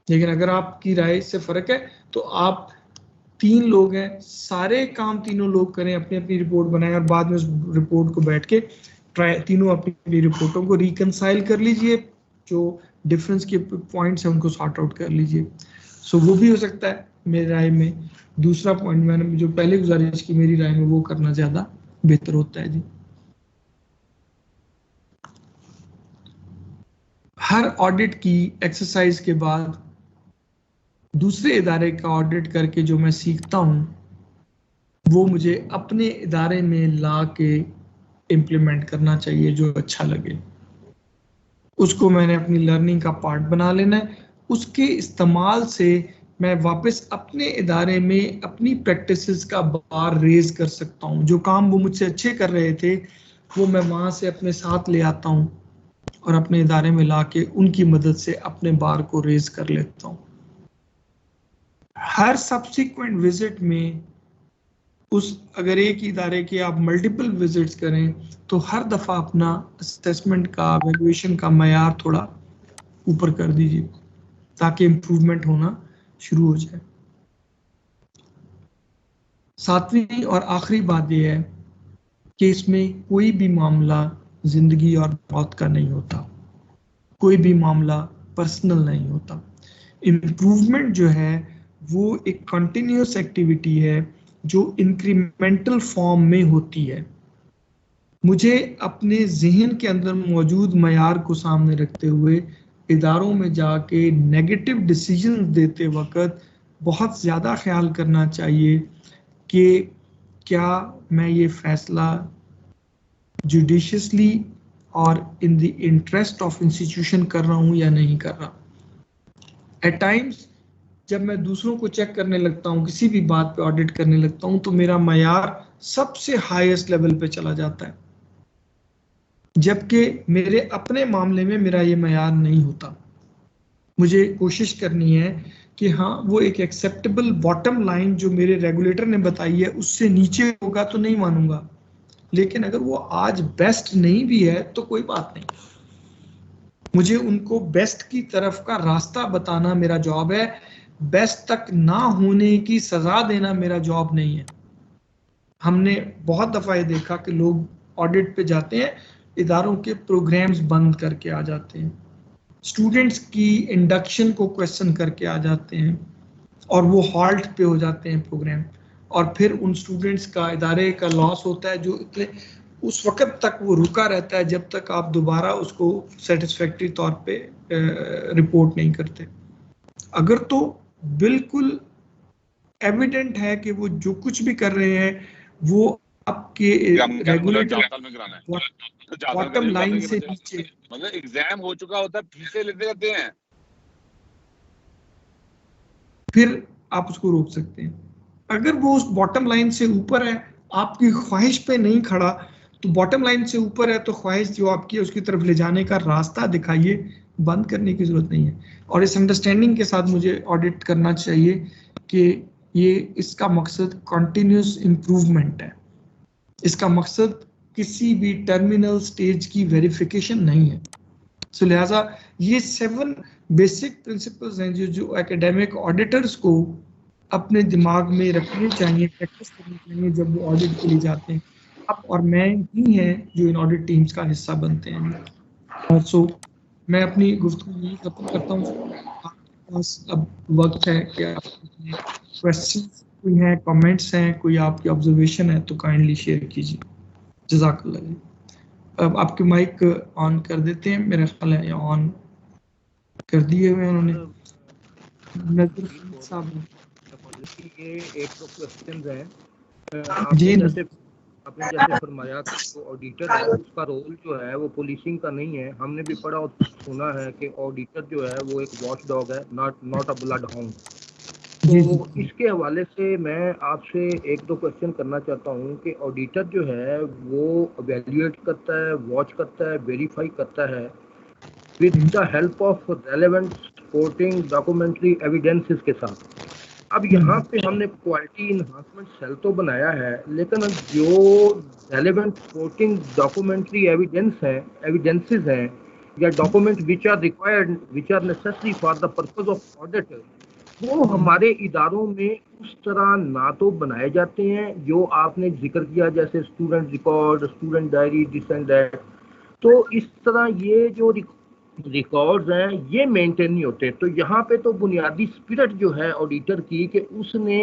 लेकिन अगर आपकी राय से फर्क है तो आप 3 लोग हैं, सारे काम तीनों लोग करें, अपनी अपनी रिपोर्ट बनाएं और बाद में उस रिपोर्ट को बैठ के तीनों अपनी रिपोर्टों को रिकंसाइल कर लीजिए, जो डिफरेंस के पॉइंट्स हैं उनको सॉर्ट आउट कर लीजिए। सो वो भी हो सकता है मेरी राय में। दूसरा पॉइंट मैंने जो पहले गुजारिश की, मेरी राय में वो करना ज्यादा बेहतर होता है जी। हर ऑडिट की एक्सरसाइज के बाद दूसरे इदारे का ऑडिट करके जो मैं सीखता हूँ वो मुझे अपने इदारे में ला के इम्प्लीमेंट करना चाहिए, जो अच्छा लगे उसको मैंने अपनी लर्निंग का पार्ट बना लेना है। उसके इस्तेमाल से मैं वापस अपने इदारे में अपनी प्रैक्टिसेस का बार रेज कर सकता हूँ। जो काम वो मुझसे अच्छे कर रहे थे वो मैं वहां से अपने साथ ले आता हूँ और अपने इदारे में लाके उनकी मदद से अपने बार को रेज कर लेता हूँ। हर सब्सिक्वेंट विजिट में अगर एक ही इदारे के आप मल्टीपल विजिट्स करें तो हर दफा अपना असेसमेंट का, वैल्यूएशन का मयार थोड़ा ऊपर कर दीजिए ताकि इम्प्रूवमेंट होना शुरू हो जाए। सातवीं और आखिरी बात यह है कि इसमें कोई भी मामला जिंदगी और मौत का नहीं होता, कोई भी मामला पर्सनल नहीं होता। इम्प्रूवमेंट जो है वो एक कंटिन्यूअस एक्टिविटी है जो इंक्रीमेंटल फॉर्म में होती है। मुझे अपने जहन के अंदर मौजूद मयार को सामने रखते हुए इदारों में जाके नेगेटिव डिसीजन देते वक्त बहुत ज़्यादा ख्याल करना चाहिए कि क्या मैं ये फैसला जुडिशियसली और in the interest of institution कर रहा हूँ या नहीं कर रहा। एट टाइम्स जब मैं दूसरों को चेक करने लगता हूँ, किसी भी बात पे ऑडिट करने लगता हूँ, तो मेरा मयार सबसे हाईएस्ट लेवल पे चला जाता है, जबकि मेरे अपने मामले में मेरा ये मयार नहीं होता। मुझे कोशिश करनी है कि हाँ वो एक एक्सेप्टेबल बॉटम लाइन जो मेरे रेगुलेटर ने बताई है उससे नीचे होगा तो नहीं मानूंगा, लेकिन अगर वो आज बेस्ट नहीं भी है तो कोई बात नहीं। मुझे उनको बेस्ट की तरफ का रास्ता बताना मेरा जॉब है, बेस्ट तक ना होने की सजा देना मेरा जॉब नहीं है। हमने बहुत दफा ये देखा कि लोग ऑडिट पे जाते हैं, इदारों के प्रोग्राम्स बंद करके आ जाते हैं, स्टूडेंट्स की इंडक्शन को क्वेश्चन करके आ जाते हैं और वो हॉल्ट पे हो जाते हैं प्रोग्राम, और फिर उन स्टूडेंट्स का इदारे का लॉस होता है जो इतने उस वक्त तक वो रुका रहता है जब तक आप दोबारा उसको सेटिस्फैक्ट्री तौर पे रिपोर्ट नहीं करते। अगर तो बिल्कुल एविडेंट है कि वो जो कुछ भी कर रहे हैं वो आपके रेगुलेटर बॉटम लाइन से नीचे, मतलब एग्जाम हो चुका होता है फीसें लेते रहते हैं, फिर आप उसको रोक सकते हैं। अगर वो उस बॉटम लाइन से ऊपर है, आपकी ख्वाहिश पे नहीं खड़ा, तो बॉटम लाइन से ऊपर है तो ख्वाहिश जो आपकी है उसकी तरफ ले जाने का रास्ता दिखाइए, बंद करने की जरूरत नहीं है। और इस अंडरस्टैंडिंग के साथ मुझे ऑडिट करना चाहिए कि ये इसका मकसद कंटिन्यूस इम्प्रूवमेंट है, इसका मकसद किसी भी टर्मिनल स्टेज की वेरिफिकेशन नहीं है। सो लिहाजा ये 7 बेसिक प्रिंसिपल्स हैं जो एकेडमिक ऑडिटर्स को अपने दिमाग में रखने चाहिए, प्रैक्टिस करनी चाहिए जब वो ऑडिट के लिए जाते हैं। आप और मैं ही हैं जो इन ऑडिट टीम्स का हिस्सा बनते हैं। और सो मैं अपनी गुफ्तगू यही खत्म करता हूँ। आपके पास अब वक्त है कि आप क्वेश्चंस कोई हैं, कमेंट्स हैं, कोई आपकी ऑब्जर्वेशन है तो काइंडली शेयर कीजिए। जज़ाकल्लाह। अब आपके माइक ऑन कर देते हैं, मेरा ख्याल है ऑन कर दिए हुए उन्होंने। नजर साहब ये एक दो क्वेश्चन हैं। जी आपने जैसे फरमाया कि जो ऑडिटर है उसका रोल जो है वो पुलिसिंग का नहीं है। हमने भी पढ़ा और सुना है कि ऑडिटर जो है वो एक वॉच डॉग है, नॉट अ ब्लड हाउंड। तो इसके हवाले से मैं आपसे एक दो क्वेश्चन करना चाहता हूँ कि ऑडिटर जो है वो एवेल्युएट करता है, वॉच करता है, वेरीफाई करता है with the help of relevant supporting documentary evidences के साथ। अब यहाँ पे हमने क्वालिटी इन्हांसमेंट सेल तो बनाया है, लेकिन जो रेलेवेंट सपोर्टिंग डॉक्यूमेंट्री एविडेंसेस हैं या document which are required, which are necessary for the purpose of audit, वो हमारे इदारों में उस तरह ना तो बनाए जाते हैं जो आपने जिक्र किया, जैसे student record, student diary, this and that. तो इस तरह ये जो रिकॉर्ड्स हैं ये मेंटेन नहीं होते। तो यहाँ पे तो बुनियादी स्पिरिट जो है ऑडिटर की कि उसने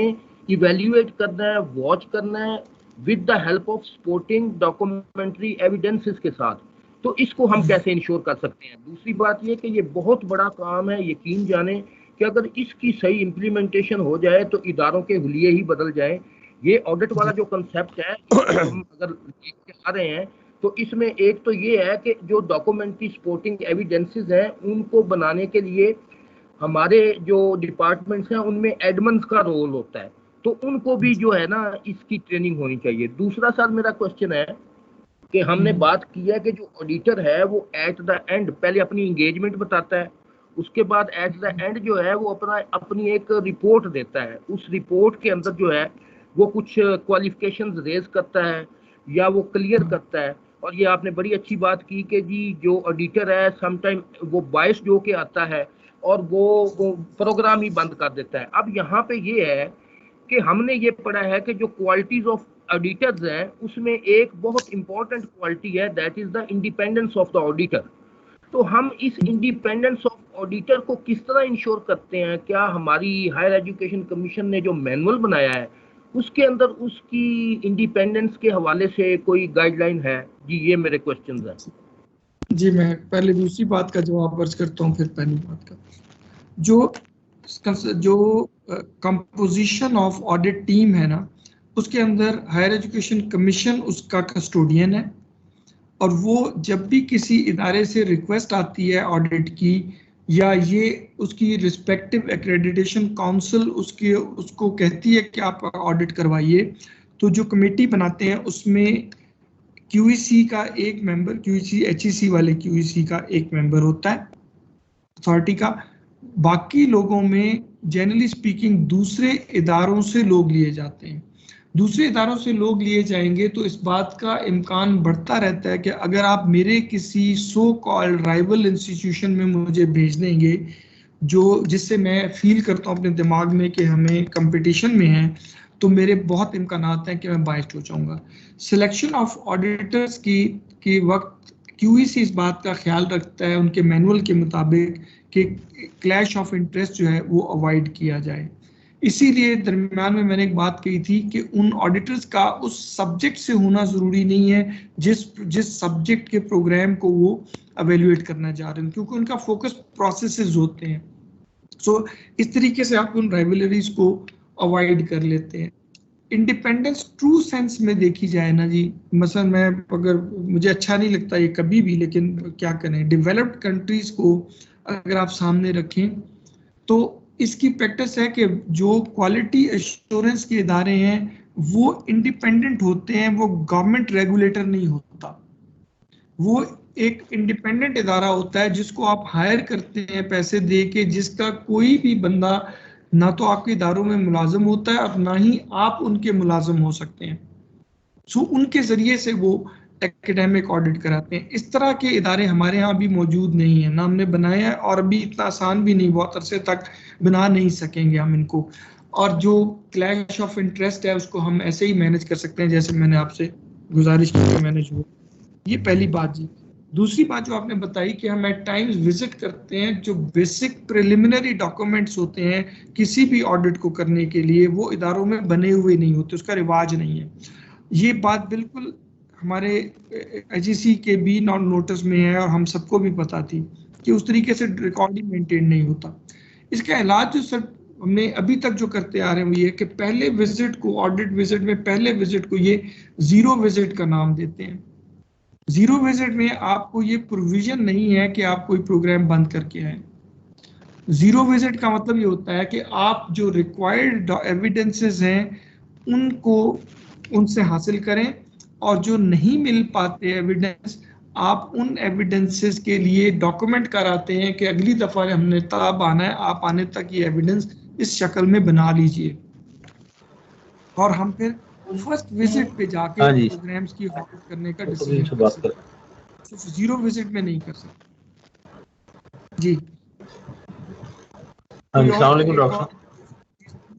इवेल्युएट करना है, वॉच करना है with the help of supporting documentary evidences के साथ। तो इसको हम कैसे इंश्योर कर सकते हैं? दूसरी बात ये कि ये बहुत बड़ा काम है, यकीन जाने कि अगर इसकी सही इम्प्लीमेंटेशन हो जाए तो इदारों के हुलिये ही बदल जाए। ये ऑडिट वाला जो कंसेप्ट है हम अगर लेके आ रहे हैं तो इसमें एक तो ये है कि जो डॉक्यूमेंट्री सपोर्टिंग एविडेंसेस हैं उनको बनाने के लिए हमारे जो डिपार्टमेंट्स हैं उनमें एडमन्स का रोल होता है, तो उनको भी जो है ना इसकी ट्रेनिंग होनी चाहिए। दूसरा सर मेरा क्वेश्चन है कि हमने बात की है कि जो ऑडिटर है वो एट द एंड पहले अपनी एंगेजमेंट बताता है, उसके बाद एट द एंड जो है वो अपनी एक रिपोर्ट देता है। उस रिपोर्ट के अंदर जो है वो कुछ क्वालिफिकेशंस रेज करता है या वो क्लियर करता है। और ये आपने बड़ी अच्छी बात की कि जी जो ऑडिटर है समटाइम वो बायस जो के आता है और वो प्रोग्राम ही बंद कर देता है। अब यहाँ पे ये है कि हमने ये पढ़ा है कि जो क्वालिटीज ऑफ ऑडिटर्स हैं उसमें एक बहुत इंपॉर्टेंट क्वालिटी है, that is the independence of the auditor. तो हम इस इंडिपेंडेंस ऑफ ऑडिटर को किस तरह इंश्योर करते हैं? क्या हमारी हायर एजुकेशन कमीशन ने जो मैनुअल बनाया है उसके अंदर उसकी इंडिपेंडेंस के हवाले से कोई गाइडलाइन है? जी ये मेरे क्वेश्चंस हैं। जी मैं पहले दूसरी बात का जवाब अर्ज करता हूँ, फिर पहली बात का। जो कंपोजिशन ऑफ ऑडिट टीम है ना, उसके अंदर हायर एजुकेशन कमीशन उसका कस्टोडियन है, और वो जब भी किसी इदारे से रिक्वेस्ट आती है ऑडिट की, या ये उसकी रिस्पेक्टिव एक्रेडिटेशन काउंसिल उसको कहती है कि आप ऑडिट करवाइए, तो जो कमेटी बनाते हैं उसमें क्यूईसी का एक मेंबर, क्यूईसी एचईसी वाले क्यूईसी का एक मेंबर होता है अथॉरिटी का। बाकी लोगों में जनरली स्पीकिंग दूसरे इदारों से लोग लिए जाते हैं। दूसरे इदारों से लोग लिए जाएंगे तो इस बात का इम्कान बढ़ता रहता है कि अगर आप मेरे किसी सो कॉल्ड राइवल इंस्टीट्यूशन में मुझे भेज देंगे, जो जिससे मैं फील करता हूँ अपने दिमाग में कि हमें कंपटीशन में है, तो मेरे बहुत इम्कानात हैं कि मैं बाइस्ड हो जाऊंगा। सिलेक्शन ऑफ ऑडिटर्स की वक्त क्यूईसी इस बात का ख्याल रखता है उनके मैनुअल के मुताबिक कि क्लैश ऑफ इंटरेस्ट जो है वो अवॉइड किया जाए। इसीलिए दरमियान में मैंने एक बात कही थी कि उन ऑडिटर्स का उस सब्जेक्ट से होना जरूरी नहीं है जिस सब्जेक्ट के प्रोग्राम को वो एवेल्युएट करना चाह रहे हैं, क्योंकि उनका फोकस प्रोसेसेस होते हैं। सो इस तरीके से आप उन राइवलरीज को अवॉइड कर लेते हैं। इंडिपेंडेंस ट्रू सेंस में देखी जाए ना जी, मसलन मैं अगर मुझे अच्छा नहीं लगता ये कभी भी, लेकिन क्या करें, डेवलप्ड कंट्रीज को अगर आप सामने रखें तो इसकी प्रैक्टिस है कि जो क्वालिटी एश्योरेंस के इदारे हैं वो इंडिपेंडेंट होते हैं, वो गवर्नमेंट रेगुलेटर नहीं होता। वो एक इंडिपेंडेंट इदारा होता है जिसको आप हायर करते हैं पैसे दे के, जिसका कोई भी बंदा ना तो आपके इदारों में मुलाजिम होता है और ना ही आप उनके मुलाजिम हो सकते हैं। सो उनके जरिए से वो एकेडमिक ऑडिट कराते हैं। इस तरह के इदारे हमारे यहाँ भी मौजूद नहीं है, ना हमने बनाए हैं और अभी इतना आसान भी नहीं, बहुत अरसे तक बना नहीं सकेंगे हम इनको। और जो क्लैश ऑफ इंटरेस्ट है उसको हम ऐसे ही मैनेज कर सकते हैं जैसे मैंने आपसे गुजारिश की मैनेज हुआ। ये पहली बात जी। दूसरी बात जो आपने बताई कि हम एट टाइम्स विजिट करते हैं, जो बेसिक प्रिलिमिनरी डॉक्यूमेंट्स होते हैं किसी भी ऑडिट को करने के लिए वो इदारों में बने हुए नहीं होते, उसका रिवाज नहीं है। ये बात बिल्कुल हमारे एचईसी के भी नॉन नोटिस में है और हम सबको भी पता थी कि उस तरीके से रिकॉर्ड ही मेंटेन नहीं होता। इसका इलाज जो सर हमने अभी तक जो करते आ रहे हैं वो ये कि पहले विजिट को, ऑडिट विजिट में पहले विजिट को ये जीरो विजिट का नाम देते हैं। जीरो विजिट में आपको ये प्रोविजन नहीं है कि आप कोई प्रोग्राम बंद करके आए। जीरो विजिट का मतलब ये होता है कि आप जो रिक्वायर्ड एविडेंसेस हैं उनको उनसे हासिल करें, और जो नहीं मिल पाते एविडेंस आप उन एविडेंसेस के लिए डॉक्यूमेंट कराते हैं कि अगली दफा हमने तब आना है, आप आने तक ये एविडेंस इस शक्ल में बना लीजिए, और हम फिर फर्स्ट विजिट पे जाके प्रोग्राम्स की ऑडिट करने का डिसीजन कर सकते हैं। जीरो विजिट में नहीं कर सकते जी। अस्सलाम वालेकुम डॉक्टर।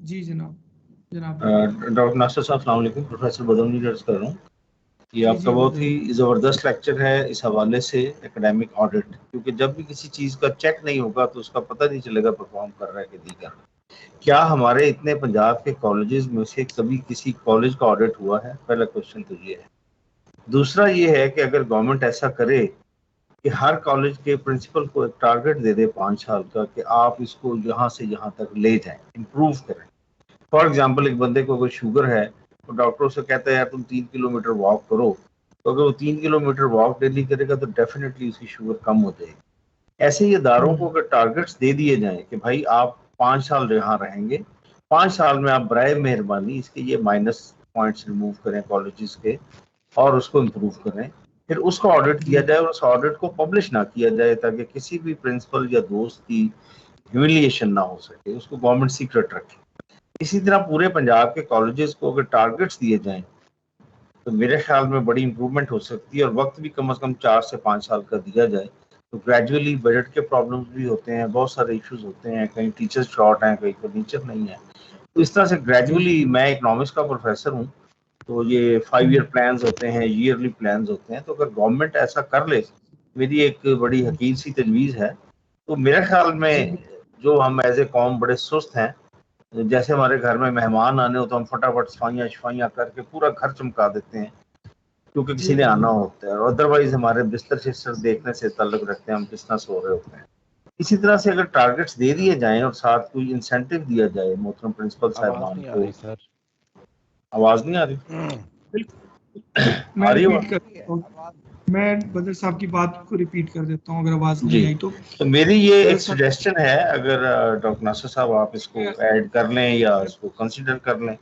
जी जनाब। डॉक्टर नासिर साहब अस्सलाम वालेकुम, प्रोफेसर बदौनी दर्ज कर रहा हूँ। ये आपका बहुत ही ज़बरदस्त लेक्चर है इस हवाले से एकेडमिक ऑडिट, क्योंकि जब भी किसी चीज़ का चेक नहीं होगा तो उसका पता नहीं चलेगा परफॉर्म कर रहा है कि नहीं कर रहा। क्या हमारे इतने पंजाब के कॉलेजेस में से कभी किसी कॉलेज का ऑडिट हुआ है? पहला क्वेश्चन तो ये है। दूसरा ये है कि अगर गवर्नमेंट ऐसा करे कि हर कॉलेज के प्रिंसिपल को एक टारगेट दे दे 5 साल का कि आप इसको यहाँ से यहाँ तक ले जाएं, इम्प्रूव करें। फॉर एग्जाम्पल एक बंदे को अगर शुगर है तो डॉक्टरों से कहता है यार तुम 3 किलोमीटर वॉक करो, तो अगर वो 3 किलोमीटर वॉक डेली करेगा तो डेफिनेटली उसकी शुगर कम हो जाएगी। ऐसे ही इदारों को अगर टारगेट्स दे दिए जाएं कि भाई आप 5 साल यहाँ रहेंगे, 5 साल में आप बराए मेहरबानी इसके ये माइनस पॉइंट्स रिमूव करें कॉलेजेस के और उसको इम्प्रूव करें, फिर उसका ऑडिट किया जाए और उस ऑडिट को पब्लिश ना किया जाए ताकि किसी भी प्रिंसिपल या दोस्त की ह्यूमिलिएशन ना हो सके, उसको गवर्नमेंट सीक्रेट रखे। इसी तरह पूरे पंजाब के कॉलेजेस को अगर टारगेट्स दिए जाएं तो मेरे ख्याल में बड़ी इंप्रूवमेंट हो सकती है और वक्त भी कम से कम 4 से 5 साल का दिया जाए तो ग्रेजुअली बजट के प्रॉब्लम्स भी होते हैं, बहुत सारे इश्यूज होते हैं, कहीं टीचर्स शॉर्ट हैं, कहीं फर्नीचर नहीं है। तो इस तरह से ग्रेजुअली, मैं इकोनॉमिक्स का प्रोफेसर हूँ, तो ये 5 ईयर प्लान्स होते हैं, ईयरली प्लान्स होते हैं, तो अगर गवर्नमेंट ऐसा कर ले, मेरी एक बड़ी हकीम सी तजवीज़ है, तो मेरे ख्याल में जो हम एज ए कौम बड़े सुस्त हैं, जैसे हमारे घर में मेहमान आने हो तो हम फटाफट सफाइयाँ शफाइयाँ करके पूरा घर चमका देते हैं क्योंकि किसी ने आना होता है, और अदरवाइज हमारे बिस्तर शिस्तर देखने से ताल्लुक रखते हैं, हम किस तरह सो रहे होते हैं। इसी तरह से अगर टारगेट्स दे दिए जाएं और साथ कोई इंसेंटिव दिया जाए मोहतरम प्रिंसिपल साहिबान को। आवाज नहीं आ रही? मैं रिपीट करता हूं, मैं बदर साहब की बात को रिपीट कर देता हूं अगर आवाज नहीं आई तो मेरी ये एक सजेशन है, अगर डॉक्टर नासिर साहब आप इसको ऐड कर लें या इसको कंसीडर कर लें,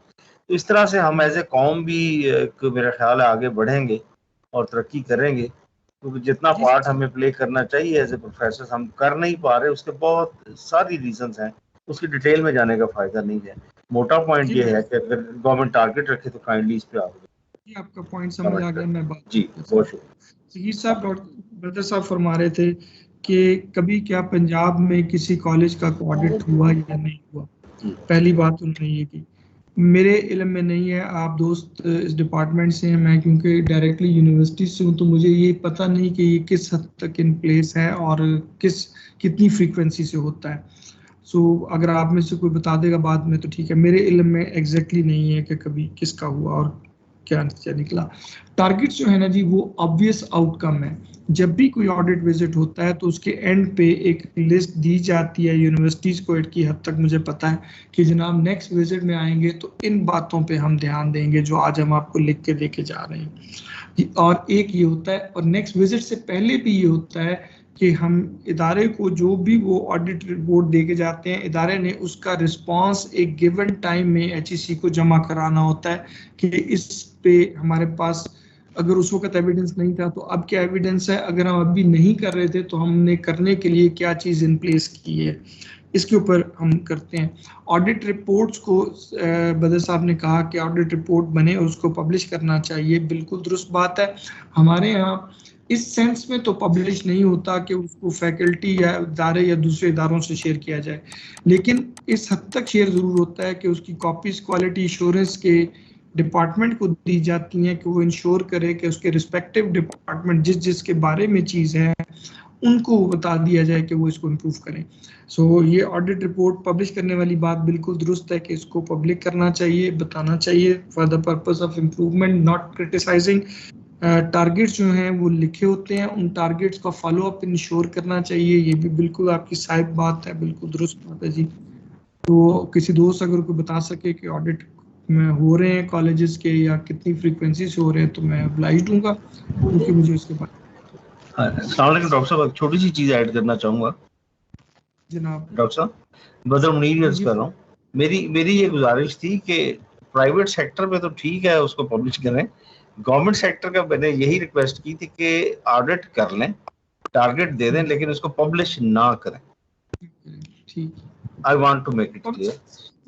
तो इस तरह से हम एज ए कौम भी एक मेरा ख्याल है आगे बढ़ेंगे और तरक्की करेंगे, क्योंकि जितना पार्ट हमें प्ले करना चाहिए एज ए प्रोफेसर हम कर नहीं पा रहे, उसके बहुत सारी रीजंस हैं, उसकी डिटेल में जाने का फायदा नहीं है। मोटा पॉइंट ये है कि अगर गवर्नमेंट टारगेट रखे तो काइंडली इस पे आ जाए। आपका पॉइंट समझ आ गया। मैं बात जी बहुत शुक्रिया। जहीर साहब, ब्रदर साहब फरमा रहे थे कि कभी क्या पंजाब में किसी कॉलेज का ऑडिट हुआ या नहीं हुआ। पहली बात उन्होंने ये की, मेरे इल्म में नहीं है, आप दोस्त इस डिपार्टमेंट से हैं, मैं क्योंकि डायरेक्टली यूनिवर्सिटी से हूँ तो मुझे ये पता नहीं कि ये किस हद तक इन प्लेस है और कितनी फ्रीक्वेंसी से होता है। सो अगर आप में से कोई बता देगा बाद में तो ठीक है, मेरे इल्म में एग्जैक्टली नहीं है कि कभी किसका हुआ और क्या नतीजा निकला। टारगेट जो है ना जी, वो ऑब्वियस आउटकम है। जब भी कोई ऑडिट विजिट होता है तो उसके एंड पे एक लिस्ट दी जाती है यूनिवर्सिटीज को, की हद तक मुझे पता है कि जनाब नेक्स्ट विजिट में आएंगे तो इन बातों पे हम ध्यान देंगे जो आज हम आपको लिख के लेके जा रहे हैं। और एक ये होता है, और नेक्स्ट विजिट से पहले भी ये होता है कि हम इदारे को जो भी वो ऑडिट रिपोर्ट दे के जाते हैं, इदारे ने उसका रिस्पांस एक गिवन टाइम में HEC को जमा कराना होता है कि इस पे हमारे पास अगर उस वक्त एविडेंस नहीं था तो अब क्या एविडेंस है, अगर हम अभी नहीं कर रहे थे तो हमने करने के लिए क्या चीज़ इन प्लेस की है, इसके ऊपर हम करते हैं। ऑडिट रिपोर्ट्स को बदर साहब ने कहा कि ऑडिट रिपोर्ट बने और उसको पब्लिश करना चाहिए, बिल्कुल दुरुस्त बात है। हमारे यहाँ इस सेंस में तो पब्लिश नहीं होता कि उसको फैकल्टी या इदारे या दूसरे इदारों से शेयर किया जाए, लेकिन इस हद तक शेयर ज़रूर होता है कि उसकी कॉपीज क्वालिटी एश्योरेंस के डिपार्टमेंट को दी जाती हैं कि वो इंश्योर करे कि उसके रिस्पेक्टिव डिपार्टमेंट जिसके बारे में चीज़ है उनको बता दिया जाए कि वो इसको इम्प्रूव करें। सो ये ऑडिट रिपोर्ट पब्लिश करने वाली बात बिल्कुल दुरुस्त है कि इसको पब्लिक करना चाहिए, बताना चाहिए for the purpose of improvement, not criticising. Targets जो हैं वो लिखे होते हैं, उन टारगेट्स का फॉलो अप इंश्योर करना चाहिए, ये भी बिल्कुल आपकी साहिब बात है, बिल्कुल दुरुस्त बात है जी। तो किसी दोस्त अगर कोई बता सके कि ऑडिट में हो रहे हैं कॉलेजेस के या कितनी फ्रीक्वेंसी से हो रहे हैं तो मैं ऑब्लाइज दूंगा, क्योंकि मुझे उसके बाद। अस्सलाम वालेकुम डॉक्टर साहब, एक छोटी सी चीज ऐड करना चाहूंगा जनाब। डॉक्टर साहब, बदर मुनीर अर्ज कर रहा हूँ। मेरी ये गुजारिश थी कि प्राइवेट सेक्टर में तो ठीक है उसको पब्लिश करें, गवर्नमेंट सेक्टर का मैंने यही रिक्वेस्ट की थी कि ऑडिट कर लें, टारगेट दे दें, लेकिन उसको पब्लिश ना करें। ठीक, I want to make it clear.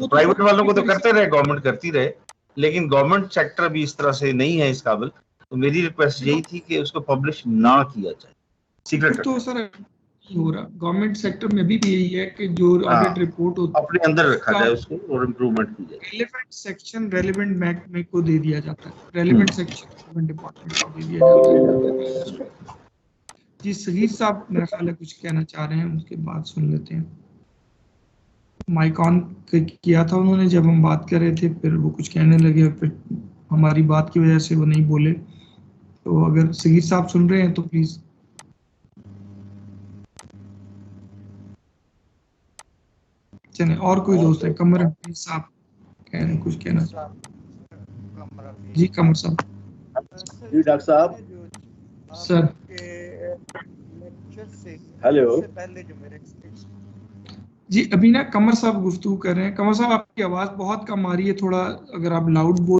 Private वालों को तो करते रहे, गवर्नमेंट करती रहे, लेकिन गवर्नमेंट सेक्टर भी इस तरह से नहीं है इस काबिल, तो मेरी रिक्वेस्ट यही थी कि उसको पब्लिश ना किया जाए, सीक्रेट तो सर हो रहा गवर्नमेंट सेक्टर में भी यही है कि जो ऑडिट रिपोर्ट होता है अपने अंदर रखा जाए उसको और इम्प्रूवमेंट की जाए। रेलेवेंट सेक्शन रेलेवेंट महकमे को दे दिया जाता है, रेलेवेंट सेक्शन डिपार्टमेंट को दे दिया जाता है। जी सगीर साहब मेरा ख्याल है कुछ कहना चाह रहे हैं, उसके बाद सुन लेते हैं। माइक ऑन किया था उन्होंने जब हम बात कर रहे थे, फिर वो कुछ कहने लगे और फिर हमारी बात की वजह से वो नहीं बोले। तो अगर सगीर साहब सुन रहे हैं तो प्लीज। चलिए और कोई दोस्त है? कमर साहब कह रहे हैं कुछ कहना जी। कमर साहब जी डॉक्टर साहब सर लेक्चर से हेलो। उससे पहले जो मेरे जी अभी ना कमर साहब गुफ्तगू कर रहे हैं। कमर साहब आपकी आवाज बहुत कम आ रही है, थोड़ा अगर आप लाउड बोल